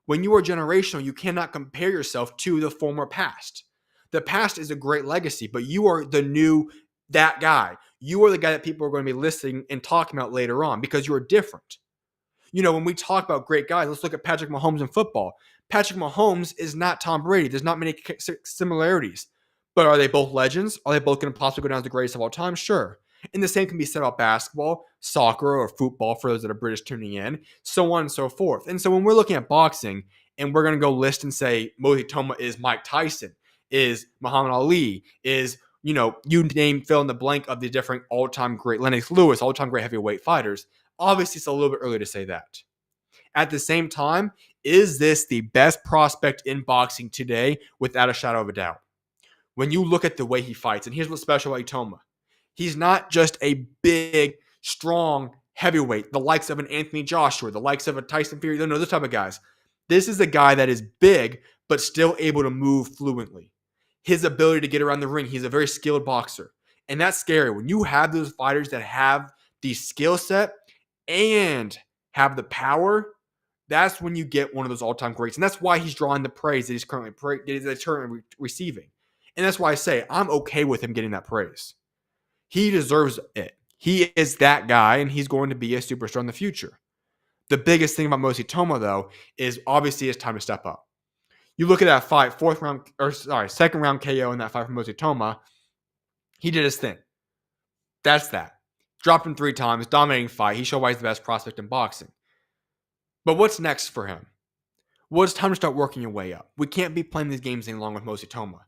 When you are generational, you cannot compare yourself to the former past. The past is a great legacy, but you are the new, that guy. You are the guy that people are going to be listening and talking about later on because you're different. When we talk about great guys, let's look at Patrick Mahomes in football. Patrick Mahomes is not Tom Brady. There's not many similarities. But are they both legends? Are they both going to possibly go down as the greatest of all time? Sure. And the same can be said about basketball, soccer, or football for those that are British tuning in, so on and so forth. And so when we're looking at boxing and we're going to go list and say Mosey Toma is Mike Tyson, is Muhammad Ali, is, you name, fill in the blank of the different all-time great Lennox Lewis, all-time great heavyweight fighters, obviously it's a little bit early to say that. At the same time, is this the best prospect in boxing today? Without a shadow of a doubt. When you look at the way he fights, and here's what's special about Toma. He's not just a big, strong heavyweight, the likes of an Anthony Joshua, the likes of a Tyson Fury, those type of guys. This is a guy that is big, but still able to move fluently. His ability to get around the ring, he's a very skilled boxer. And that's scary. When you have those fighters that have the skill set and have the power, that's when you get one of those all-time greats. And that's why he's drawing the praise that he's currently receiving. And that's why I say I'm okay with him getting that praise. He deserves it. He is that guy, and he's going to be a superstar in the future. The biggest thing about Mosey Toma, though, is obviously it's time to step up. You look at that fight, second round KO in that fight from Mosey Toma. He did his thing. That's that. Dropped him 3 times, dominating fight. He showed why he's the best prospect in boxing. But what's next for him? Well, it's time to start working your way up. We can't be playing these games any longer with Mosey Toma.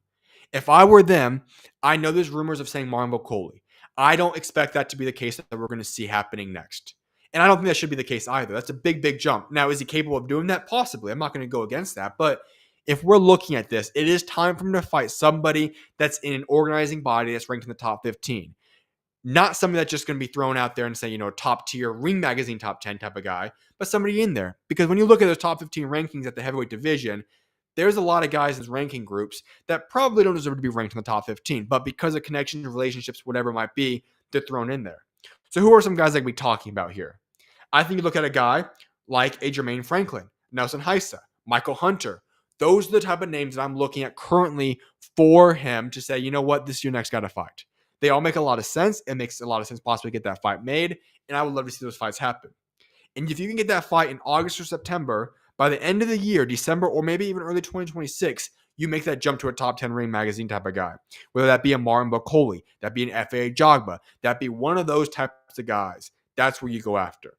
If I were them, I know there's rumors of saying Marlon Bocoli. I don't expect that to be the case that we're going to see happening next. And I don't think that should be the case either. That's a big, big jump. Now, is he capable of doing that? Possibly. I'm not going to go against that. But if we're looking at this, it is time for him to fight somebody that's in an organizing body that's ranked in the top 15. Not somebody that's just going to be thrown out there and say, top tier, Ring Magazine top 10 type of guy, but somebody in there. Because when you look at those top 15 rankings at the heavyweight division, there's a lot of guys in those ranking groups that probably don't deserve to be ranked in the top 15, but because of connections, relationships, whatever it might be, they're thrown in there. So who are some guys that we're talking about here? I think you look at a guy like a Jermaine Franklin, Nelson Heisa, Michael Hunter. Those are the type of names that I'm looking at currently for him to say, you know what, this is your next guy to fight. They all make a lot of sense. It makes a lot of sense possibly get that fight made, and I would love to see those fights happen. And if you can get that fight in August or September, by the end of the year, December, or maybe even early 2026, you make that jump to a top 10 Ring Magazine type of guy. Whether that be a Martin Bocoli, that be an FAA Jogba, that be one of those types of guys, that's where you go after.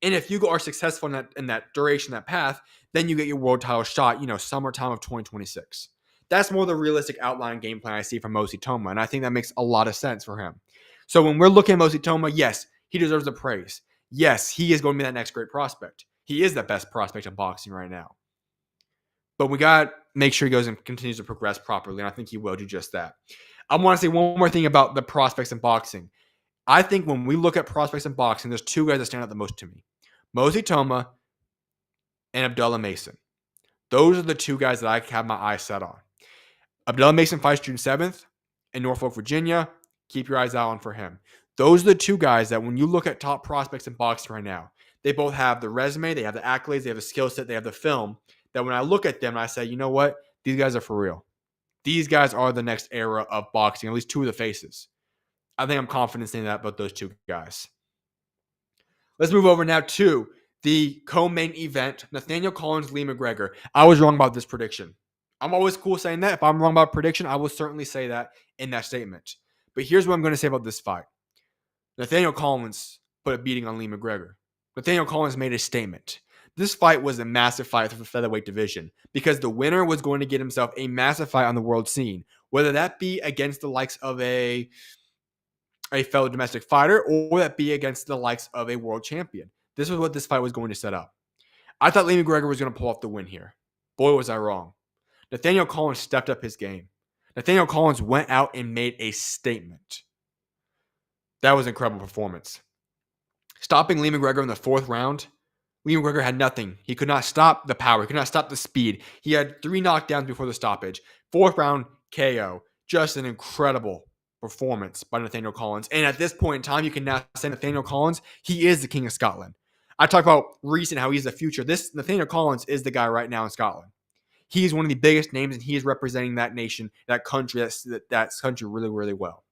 And if you are successful in that duration, that path, then you get your world title shot, summertime of 2026. That's more the realistic outline game plan I see from Mosey Toma, and I think that makes a lot of sense for him. So when we're looking at Mosey Toma, yes, he deserves the praise. Yes, he is going to be that next great prospect. He is the best prospect in boxing right now. But we got to make sure he goes and continues to progress properly, and I think he will do just that. I want to say one more thing about the prospects in boxing. I think when we look at prospects in boxing, there's 2 guys that stand out the most to me. Mosey Toma and Abdullah Mason. Those are the 2 guys that I have my eyes set on. Abdullah Mason fights June 7th in Norfolk, Virginia. Keep your eyes out on for him. Those are the 2 guys that when you look at top prospects in boxing right now, they both have the resume, they have the accolades, they have the skill set, they have the film, that when I look at them, I say, you know what? These guys are for real. These guys are the next era of boxing, at least 2 of the faces. I think I'm confident saying that about those 2 guys. Let's move over now to the co-main event, Nathaniel Collins, Lee McGregor. I was wrong about this prediction. I'm always cool saying that. If I'm wrong about prediction, I will certainly say that in that statement. But here's what I'm going to say about this fight. Nathaniel Collins put a beating on Lee McGregor. Nathaniel Collins made a statement. This fight was a massive fight for the featherweight division because the winner was going to get himself a massive fight on the world scene, whether that be against the likes of a fellow domestic fighter or that be against the likes of a world champion. This was what this fight was going to set up. I thought Lee McGregor was going to pull off the win here. Boy, was I wrong. Nathaniel Collins stepped up his game. Nathaniel Collins went out and made a statement. That was an incredible performance. Stopping Lee McGregor in the 4th round, Lee McGregor had nothing. He could not stop the power. He could not stop the speed. He had 3 knockdowns before the stoppage. 4th round KO. Just an incredible performance by Nathaniel Collins. And at this point in time, you can now say Nathaniel Collins, he is the king of Scotland. I talk about recent, how he's the future. This Nathaniel Collins is the guy right now in Scotland. He is one of the biggest names, and he is representing that nation, that country, that country really, really well.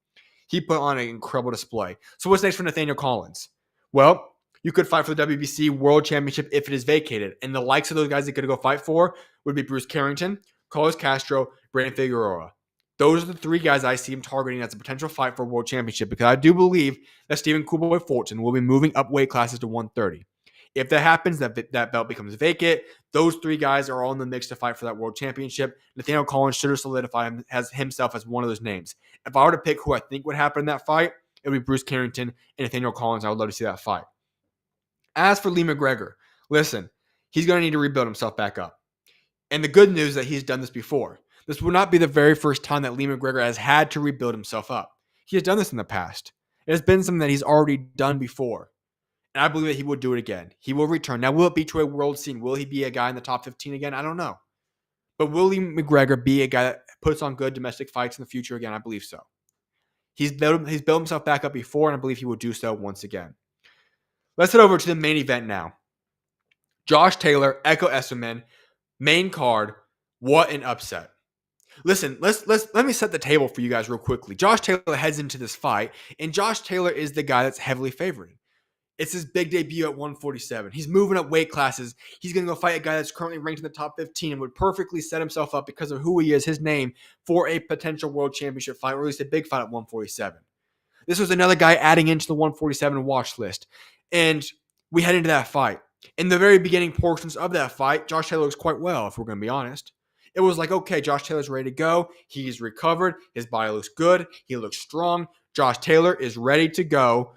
He put on an incredible display. So what's next for Nathaniel Collins? Well, you could fight for the WBC World Championship if it is vacated. And the likes of those guys that could go fight for would be Bruce Carrington, Carlos Castro, Brandon Figueroa. Those are the 3 guys I see him targeting as a potential fight for a world championship, because I do believe that Stephen Cowboy Fulton will be moving up weight classes to 130. If that happens, that belt becomes vacant. Those 3 guys are all in the mix to fight for that world championship. Nathaniel Collins should have solidified himself as one of those names. If I were to pick who I think would happen in that fight, it would be Bruce Carrington and Nathaniel Collins. I would love to see that fight. As for Lee McGregor, listen, he's going to need to rebuild himself back up. And the good news is that he's done this before. This will not be the very first time that Lee McGregor has had to rebuild himself up. He has done this in the past. It has been something that he's already done before. And I believe that he will do it again. He will return. Now, will it be to a world scene? Will he be a guy in the top 15 again? I don't know. But will Lee McGregor be a guy that puts on good domestic fights in the future again? I believe so. He's built himself back up before, and I believe he will do so once again. Let's head over to the main event now. Josh Taylor, Echo Esserman, main card. What an upset. Listen, let me set the table for you guys real quickly. Josh Taylor heads into this fight, and Josh Taylor is the guy that's heavily favored. It's his big debut at 147. He's moving up weight classes. He's going to go fight a guy that's currently ranked in the top 15 and would perfectly set himself up, because of who he is, his name, for a potential world championship fight, or at least a big fight at 147. This was another guy adding into the 147 watch list. And we head into that fight. In the very beginning portions of that fight, Josh Taylor looks quite well, if we're going to be honest. It was like, okay, Josh Taylor's ready to go. He's recovered. His body looks good. He looks strong. Josh Taylor is ready to go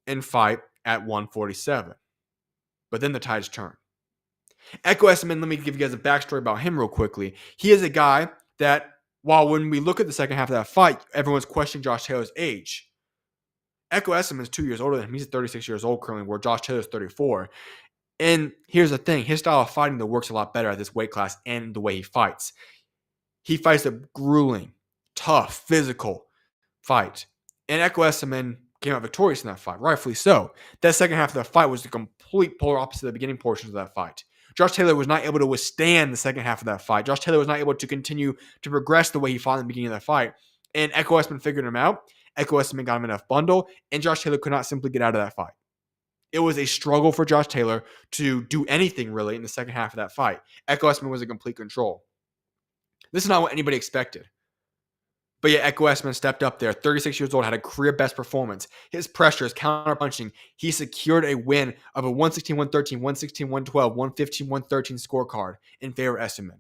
and fight at 147. But then the tides turn. Echo Esserman, let me give you guys a backstory about him real quickly. He is a guy that, while when we look at the second half of that fight, everyone's questioning Josh Taylor's age. Echo Esserman is 2 years older than him. He's 36 years old currently, where Josh Taylor is 34. And here's the thing. His style of fighting that works a lot better at this weight class, and the way he fights. He fights a grueling, tough, physical fight. And Echo Esserman came out victorious in that fight, rightfully so. That second half of that fight was the complete polar opposite of the beginning portions of that fight. Josh Taylor was not able to withstand the second half of that fight. Josh Taylor was not able to continue to progress the way he fought in the beginning of that fight. And Echo Esserman figured him out. Echo Esserman got him enough bundle, and Josh Taylor could not simply get out of that fight. It was a struggle for Josh Taylor to do anything really in the second half of that fight. Echo Esserman was in complete control. This is not what anybody expected. But yet Echo Esserman stepped up there, 36 years old, had a career best performance. His pressure, his counter-punching, he secured a win of a 116-113, 116-112, 115-113 scorecard in favor of Esserman.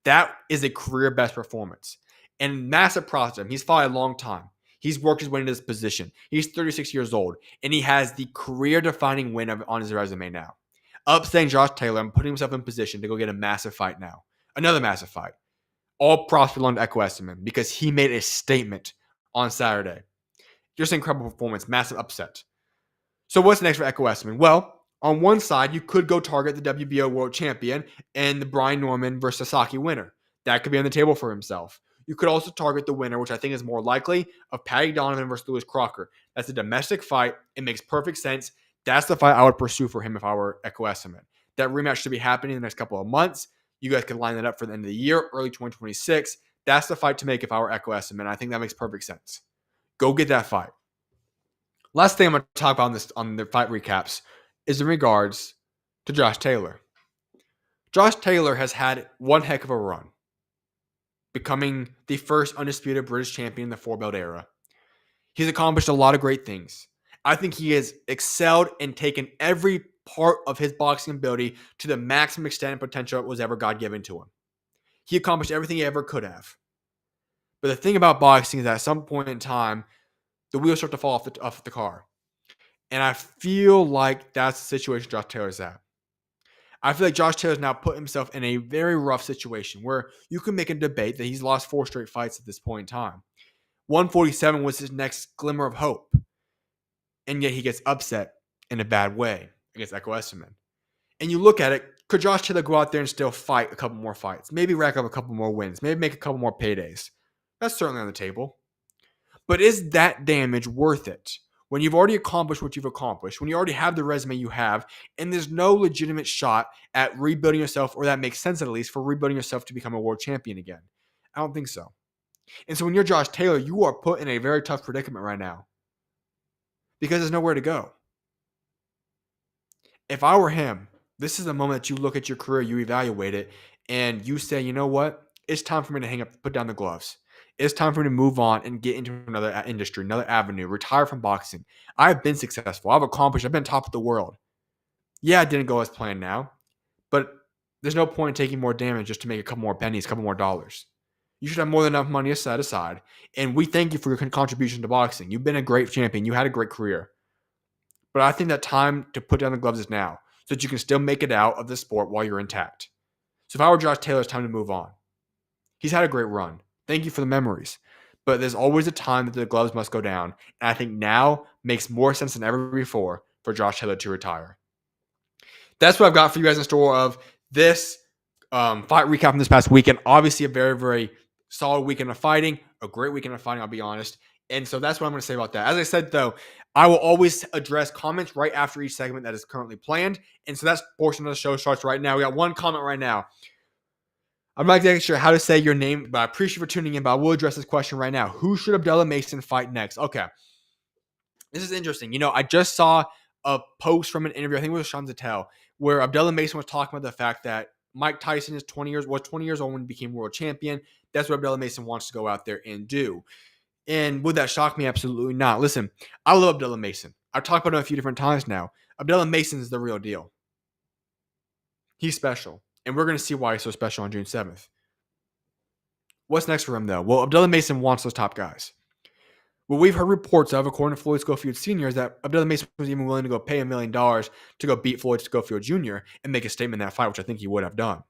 That is a career best performance. And massive props to him. He's fought a long time. He's worked his way into this position. He's 36 years old, and he has the career-defining win on his resume now. Upsetting Josh Taylor and putting himself in position to go get a massive fight now. Another massive fight. All props belong to Echo Esserman, because he made a statement on Saturday. Just an incredible performance, massive upset. So what's next for Echo Esserman? Well, on one side, you could go target the WBO World Champion and the Brian Norman versus Sasaki winner. That could be on the table for himself. You could also target the winner, which I think is more likely, of Paddy Donovan versus Lewis Crocker. That's a domestic fight. It makes perfect sense. That's the fight I would pursue for him if I were Echo Esserman. That rematch should be happening in the next couple of months. You guys can line that up for the end of the year, early 2026. That's the fight to make if I were Echo Esserman. I think that makes perfect sense. Go get that fight. Last thing I'm going to talk about on the fight recaps is in regards to Josh Taylor. Josh Taylor has had one heck of a run, becoming the first undisputed British champion in the four-belt era. He's accomplished a lot of great things. I think he has excelled and taken every part of his boxing ability to the maximum extent and potential that was ever God-given to him. He accomplished everything he ever could have. But the thing about boxing is that at some point in time, the wheels start to fall off the car. And I feel like that's the situation Josh Taylor's at. I feel like Josh Taylor's now put himself in a very rough situation where you can make a debate that he's lost 4 straight fights at this point in time. 147 was his next glimmer of hope. And yet he gets upset in a bad way against Echo Esserman. And you look at it, could Josh Taylor go out there and still fight a couple more fights? Maybe rack up a couple more wins. Maybe make a couple more paydays. That's certainly on the table. But is that damage worth it? When you've already accomplished what you've accomplished, when you already have the resume you have, and there's no legitimate shot at rebuilding yourself, or that makes sense at least, for rebuilding yourself to become a world champion again. I don't think so. And so when you're Josh Taylor, you are put in a very tough predicament right now because there's nowhere to go. If I were him, this is the moment that you look at your career, you evaluate it, and you say, you know what? It's time for me to hang up, put down the gloves. It's time for me to move on and get into another industry, another avenue, retire from boxing. I've been successful. I've accomplished. I've been top of the world. Yeah, it didn't go as planned now, but there's no point in taking more damage just to make a couple more pennies, a couple more dollars. You should have more than enough money set aside. And we thank you for your contribution to boxing. You've been a great champion. You had a great career. But I think that time to put down the gloves is now so that you can still make it out of the sport while you're intact. So if I were Josh Taylor, it's time to move on. He's had a great run. Thank you for the memories. But there's always a time that the gloves must go down. And I think now makes more sense than ever before for Josh Taylor to retire. That's what I've got for you guys in store of this fight recap from this past weekend. Obviously a very, very solid weekend of fighting. A great weekend of fighting, I'll be honest. And so that's what I'm going to say about that. As I said, though, I will always address comments right after each segment that is currently planned. And so that portion of the show starts right now. We got one comment right now. I'm not exactly sure how to say your name, but I appreciate you for tuning in. But I will address this question right now. Who should Abdullah Mason fight next? Okay. This is interesting. You know, I just saw a post from an interview, I think it was Sean Zattel, where Abdullah Mason was talking about the fact that Mike Tyson was 20 years old when he became world champion. That's what Abdullah Mason wants to go out there and do. And would that shock me? Absolutely not. Listen, I love Abdullah Mason. I've talked about him a few different times now. Abdullah Mason is the real deal. He's special. And we're going to see why he's so special on June 7th. What's next for him, though? Well, Abdullah Mason wants those top guys. What we've heard reports of, according to Floyd Schofield Sr., is that Abdullah Mason was even willing to go pay $1 million to go beat Floyd Schofield Jr. and make a statement in that fight, which I think he would have done.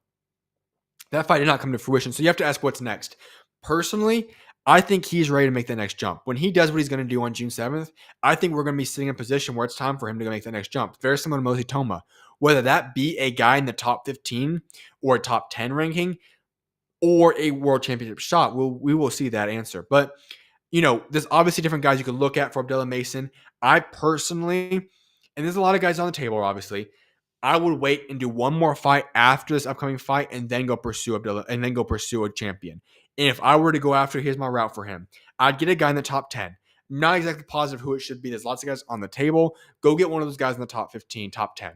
That fight did not come to fruition, so you have to ask what's next. Personally, I think he's ready to make the next jump. When he does what he's going to do on June 7th, I think we're going to be sitting in a position where it's time for him to make the next jump. Very similar to Mosi Toma. Whether that be a guy in the top 15 or a top 10 ranking or a world championship shot, we will see that answer. But, you know, there's obviously different guys you could look at for Abdullah Mason. I personally, and there's a lot of guys on the table, obviously, I would wait and do one more fight after this upcoming fight and then go pursue Abdullah and then go pursue a champion. And if I were to go after, here's my route for him. I'd get a guy in the top 10. Not exactly positive who it should be. There's lots of guys on the table. Go get one of those guys in the top 15, top 10.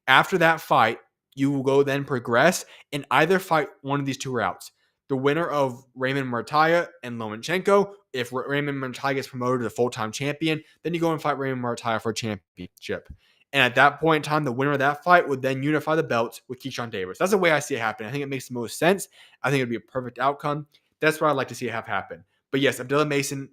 After that fight, you will go then progress and either fight one of these two routes. The winner of Raymond Martaya and Lomachenko. If Raymond Martaya gets promoted to full-time champion, then you go and fight Raymond Martaya for a championship. And at that point in time, the winner of that fight would then unify the belts with Keyshawn Davis. That's the way I see it happen. I think it makes the most sense. I think it would be a perfect outcome. That's what I'd like to see it have happen. But yes, Abdullah Mason,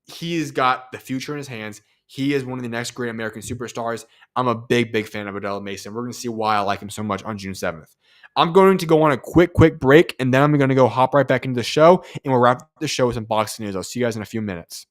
he's got the future in his hands. He is one of the next great American superstars. I'm a big, big fan of Abdullah Mason. We're going to see why I like him so much on June 7th. I'm going to go on a quick break, and then I'm going to go hop right back into the show, and we'll wrap the show with some boxing news. I'll see you guys in a few minutes.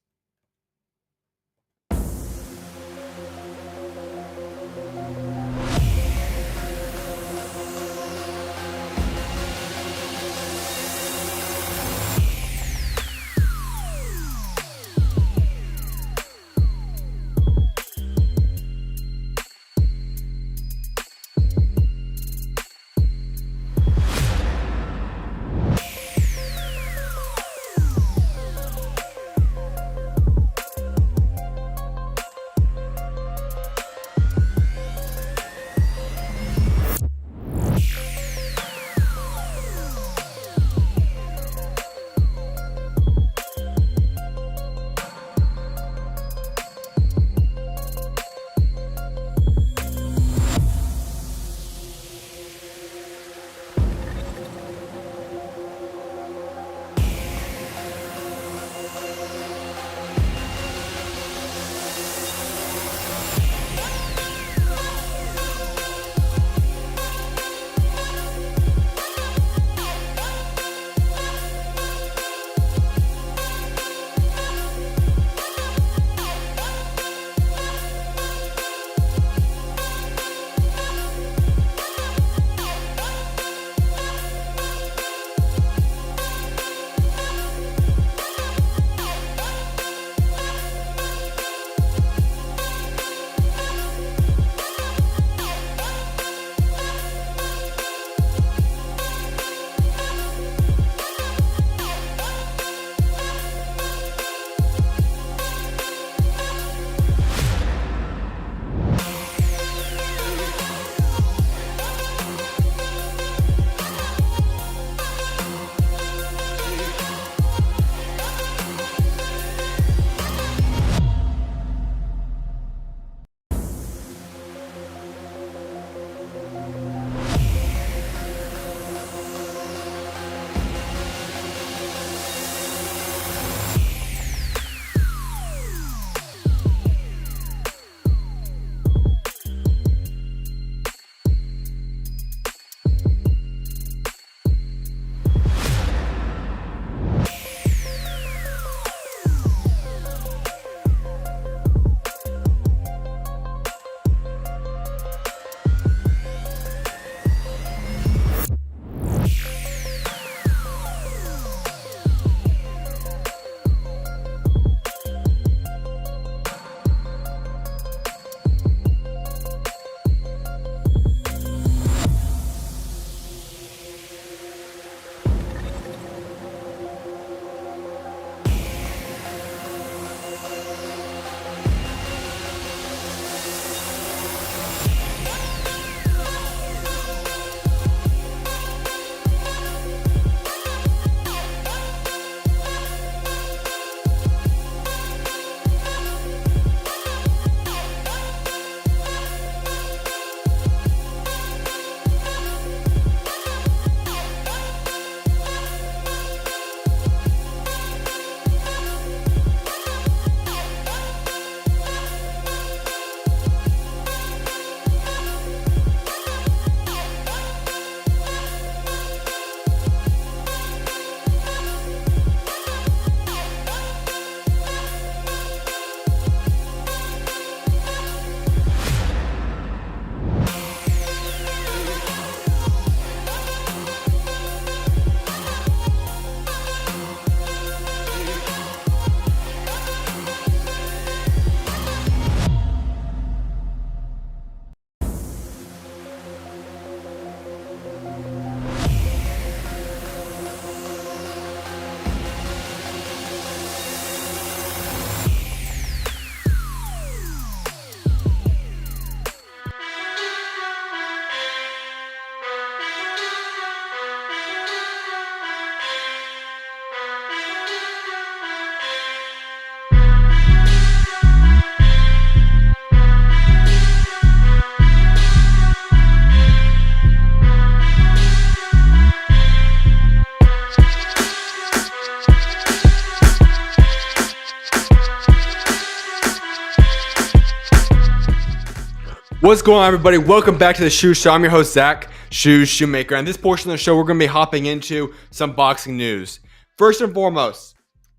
What's going on, everybody? Welcome back to the SchuZ Show. I'm your host, Zach, SchuZ Shoemaker. And this portion of the show, we're going to be hopping into some boxing news. First and foremost,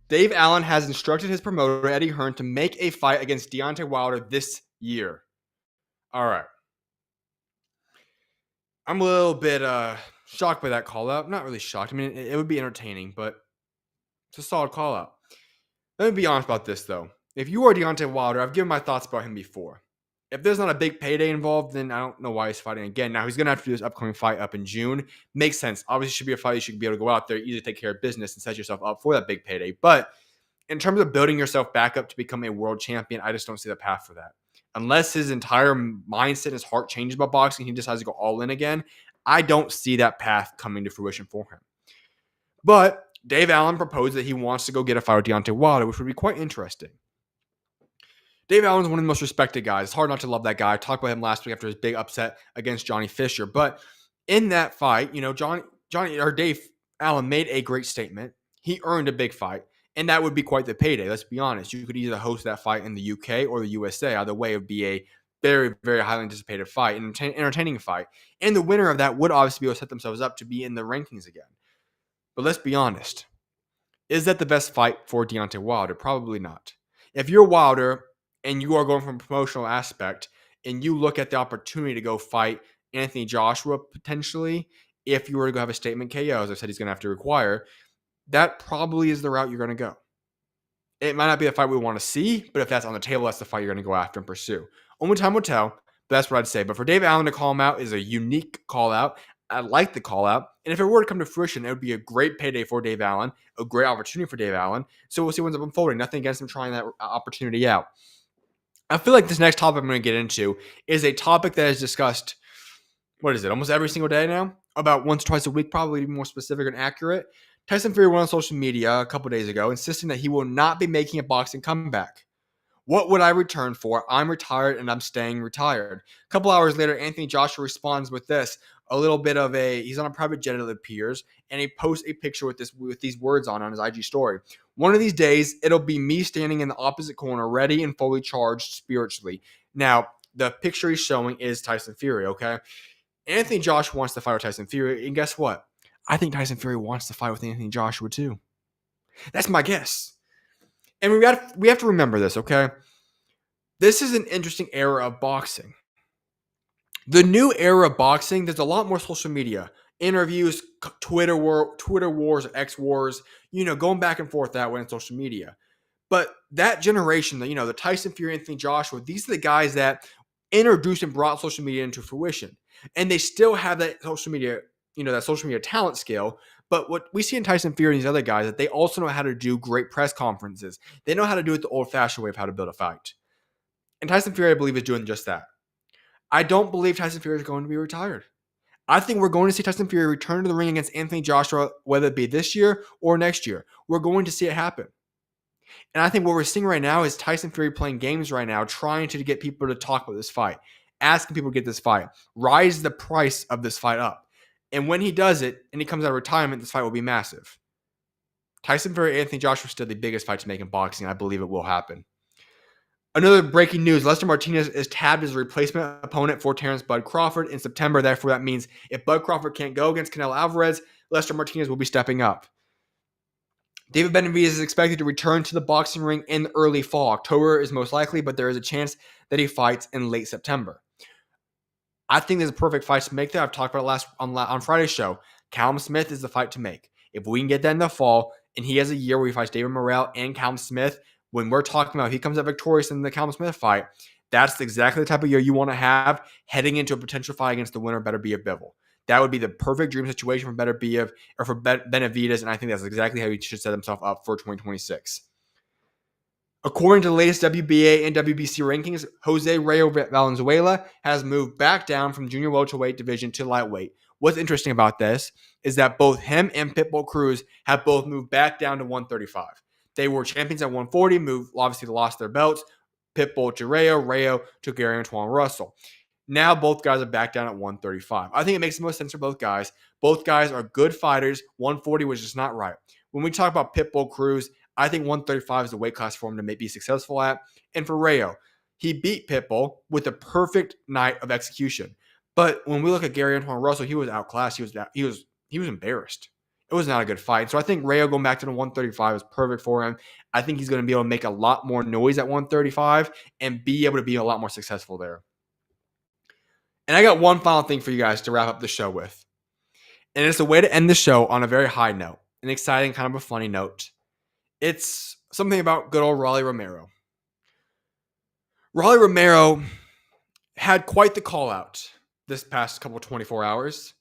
Dave Allen has instructed his promoter, Eddie Hearn, to make a fight against Deontay Wilder this year. All right. I'm a little bit shocked by that call out. Not really shocked. I mean, it would be entertaining, but it's a solid call out. Let me be honest about this, though. If you are Deontay Wilder, I've given my thoughts about him before. If there's not a big payday involved, then I don't know why he's fighting again. Now, he's going to have to do this upcoming fight up in June. Makes sense. Obviously, it should be a fight you should be able to go out there, easily take care of business, and set yourself up for that big payday. But in terms of building yourself back up to become a world champion, I just don't see the path for that. Unless his entire mindset and his heart changes about boxing, he decides to go all in again, I don't see that path coming to fruition for him. But Dave Allen proposed that he wants to go get a fight with Deontay Wilder, which would be quite interesting. Dave Allen's one of the most respected guys. It's hard not to love that guy. I talked about him last week after his big upset against Johnny Fisher. But in that fight, Dave Allen made a great statement. He earned a big fight, and that would be quite the payday. Let's be honest. You could either host that fight in the UK or the USA. Either way, it would be a very, very highly anticipated fight, an entertaining fight. And the winner of that would obviously be able to set themselves up to be in the rankings again. But let's be honest. Is that the best fight for Deontay Wilder? Probably not. If you're Wilder and you are going from a promotional aspect and you look at the opportunity to go fight Anthony Joshua potentially, if you were to go have a statement KO, as I said he's going to have to require, that probably is the route you're going to go. It might not be the fight we want to see, but if that's on the table, that's the fight you're going to go after and pursue. Only time will tell, but that's what I'd say. But for Dave Allen to call him out is a unique call out. I like the call out. And if it were to come to fruition, it would be a great payday for Dave Allen, a great opportunity for Dave Allen. So we'll see what ends up unfolding. Nothing against him trying that opportunity out. I feel like this next topic I'm going to get into is a topic that is discussed, almost every single day now? About once or twice a week, probably to be more specific and accurate. Tyson Fury went on social media a couple days ago insisting that he will not be making a boxing comeback. What would I return for? I'm retired and I'm staying retired. A couple hours later, Anthony Joshua responds with this. He's on a private jet, it appears, and he posts a picture with these words on his IG story. One of these days, it'll be me standing in the opposite corner, ready and fully charged spiritually. Now, the picture he's showing is Tyson Fury, okay? Anthony Joshua wants to fight with Tyson Fury, and guess what? I think Tyson Fury wants to fight with Anthony Joshua too. That's my guess. And we have to remember this, okay? This is an interesting era of boxing. The new era of boxing, there's a lot more social media, interviews, Twitter wars, X wars, going back and forth that way on social media. But that generation, the Tyson Fury, Anthony Joshua, these are the guys that introduced and brought social media into fruition. And they still have that social media, that social media talent skill. But what we see in Tyson Fury and these other guys, that they also know how to do great press conferences. They know how to do it the old-fashioned way of how to build a fight. And Tyson Fury, I believe, is doing just that. I don't believe Tyson Fury is going to be retired. I think we're going to see Tyson Fury return to the ring against Anthony Joshua, whether it be this year or next year. We're going to see it happen. And I think what we're seeing right now is Tyson Fury playing games right now, trying to get people to talk about this fight, asking people to get this fight, rise the price of this fight up. And when he does it and he comes out of retirement, this fight will be massive. Tyson Fury, Anthony Joshua is still the biggest fight to make in boxing. I believe it will happen. Another breaking news, Lester Martinez is tabbed as a replacement opponent for Terrence Bud Crawford in September. Therefore, that means if Bud Crawford can't go against Canelo Alvarez, Lester Martinez will be stepping up. David Benavidez is expected to return to the boxing ring in the early fall. October is most likely, but there is a chance that he fights in late September. I think there's a perfect fight to make there. I've talked about it on Friday's show. Callum Smith is the fight to make. If we can get that in the fall, and he has a year where he fights David Morrell and Callum Smith, when we're talking about if he comes out victorious in the Callum Smith fight, that's exactly the type of year you want to have heading into a potential fight against the winner, Beterbiev Bivol. That would be the perfect dream situation for Beterbiev or for Benavidez, and I think that's exactly how he should set himself up for 2026. According to the latest WBA and WBC rankings, Jose Rayo Valenzuela has moved back down from junior welterweight division to lightweight. What's interesting about this is that both him and Pitbull Cruz have both moved back down to 135. They were champions at 140, obviously lost their belts. Pitbull to Rayo to Gary Antoine Russell. Now both guys are back down at 135. I think it makes the most sense for both guys. Both guys are good fighters. 140 was just not right. When we talk about Pitbull Cruz, I think 135 is the weight class for him to be successful at. And for Rayo, he beat Pitbull with a perfect night of execution. But when we look at Gary Antoine Russell, he was outclassed. He was embarrassed. It was not a good fight. So I think Rayo going back to the 135 is perfect for him. I think he's going to be able to make a lot more noise at 135 and be able to be a lot more successful there. And I got one final thing for you guys to wrap up the show with. And it's a way to end the show on a very high note, an exciting, kind of a funny note. It's something about good old Rolly Romero. Rolly Romero had quite the call out this past couple 24 hours.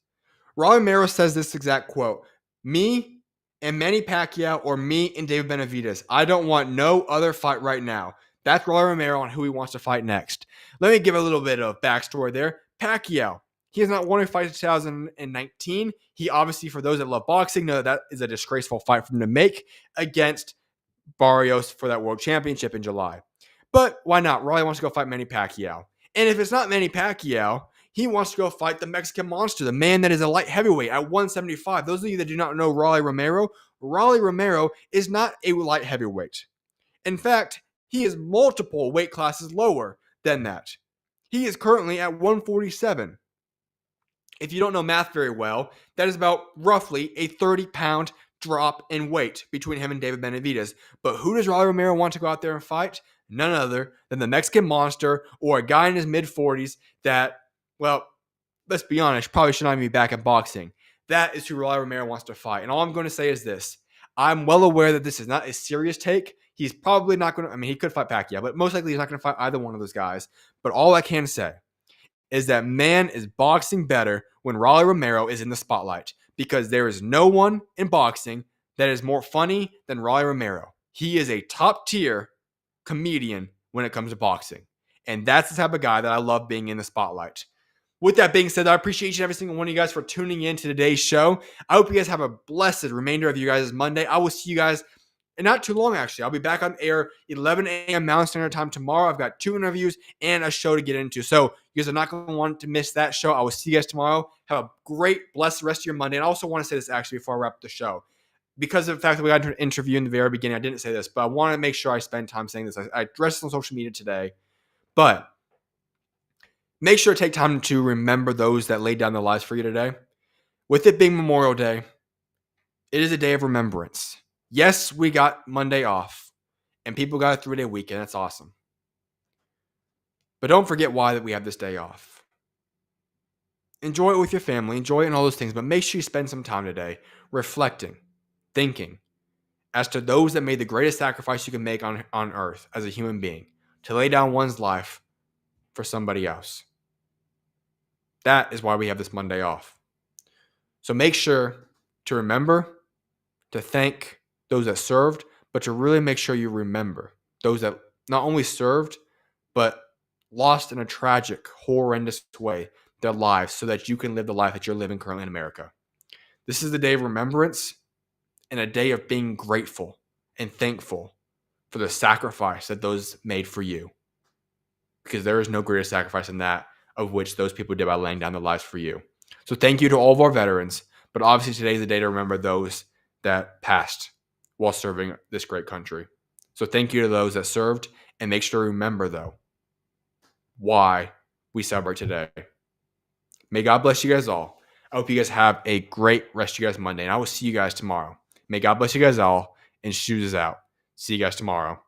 Rolly Romero says this exact quote: "Me and Manny Pacquiao, or me and David Benavidez. I don't want no other fight right now." That's Rolly Romero on who he wants to fight next. Let me give a little bit of backstory there. Pacquiao, he has not won a fight in 2019. He obviously, for those that love boxing, know that is a disgraceful fight for him to make against Barrios for that world championship in July. But why not? Rolly wants to go fight Manny Pacquiao. And if it's not Manny Pacquiao, he wants to go fight the Mexican Monster, the man that is a light heavyweight at 175. Those of you that do not know Rolly Romero is not a light heavyweight. In fact, he is multiple weight classes lower than that. He is currently at 147. If you don't know math very well, that is about roughly a 30-pound drop in weight between him and David Benavidez. But who does Rolly Romero want to go out there and fight? None other than the Mexican Monster, or a guy in his mid-40s that, well, let's be honest, probably should not even be back in boxing. That is who Rolly Romero wants to fight. And all I'm going to say is this. I'm well aware that this is not a serious take. He's probably not going to, he could fight Pacquiao, but most likely he's not going to fight either one of those guys. But all I can say is that man is boxing better when Rolly Romero is in the spotlight, because there is no one in boxing that is more funny than Rolly Romero. He is a top-tier comedian when it comes to boxing. And that's the type of guy that I love being in the spotlight. With that being said, I appreciate each and every single one of you guys for tuning in to today's show. I hope you guys have a blessed remainder of you guys' Monday. I will see you guys in not too long, actually. I'll be back on air 11 a.m. Mountain Standard Time tomorrow. I've got 2 interviews and a show to get into. So you guys are not going to want to miss that show. I will see you guys tomorrow. Have a great, blessed rest of your Monday. And I also want to say this actually before I wrap up the show. Because of the fact that we got into an interview in the very beginning, I didn't say this, but I want to make sure I spend time saying this. I addressed this on social media today. But make sure to take time to remember those that laid down their lives for you today. With it being Memorial Day, it is a day of remembrance. Yes, we got Monday off, and people got a 3-day weekend. That's awesome. But don't forget why that we have this day off. Enjoy it with your family. Enjoy it and all those things. But make sure you spend some time today reflecting, thinking as to those that made the greatest sacrifice you can make on earth as a human being, to lay down one's life for somebody else. That is why we have this Monday off. So make sure to remember, to thank those that served, but to really make sure you remember those that not only served, but lost in a tragic, horrendous way their lives so that you can live the life that you're living currently in America. This is the day of remembrance and a day of being grateful and thankful for the sacrifice that those made for you. Because there is no greater sacrifice than that of which those people did by laying down their lives for you. So thank you to all of our veterans, but obviously today is the day to remember those that passed while serving this great country. So thank you to those that served, and make sure to remember, though, why we celebrate today. May God bless you guys all. I hope you guys have a great rest of you guys Monday, and I will see you guys tomorrow. May God bless you guys all, and SchuZ is out. See you guys tomorrow.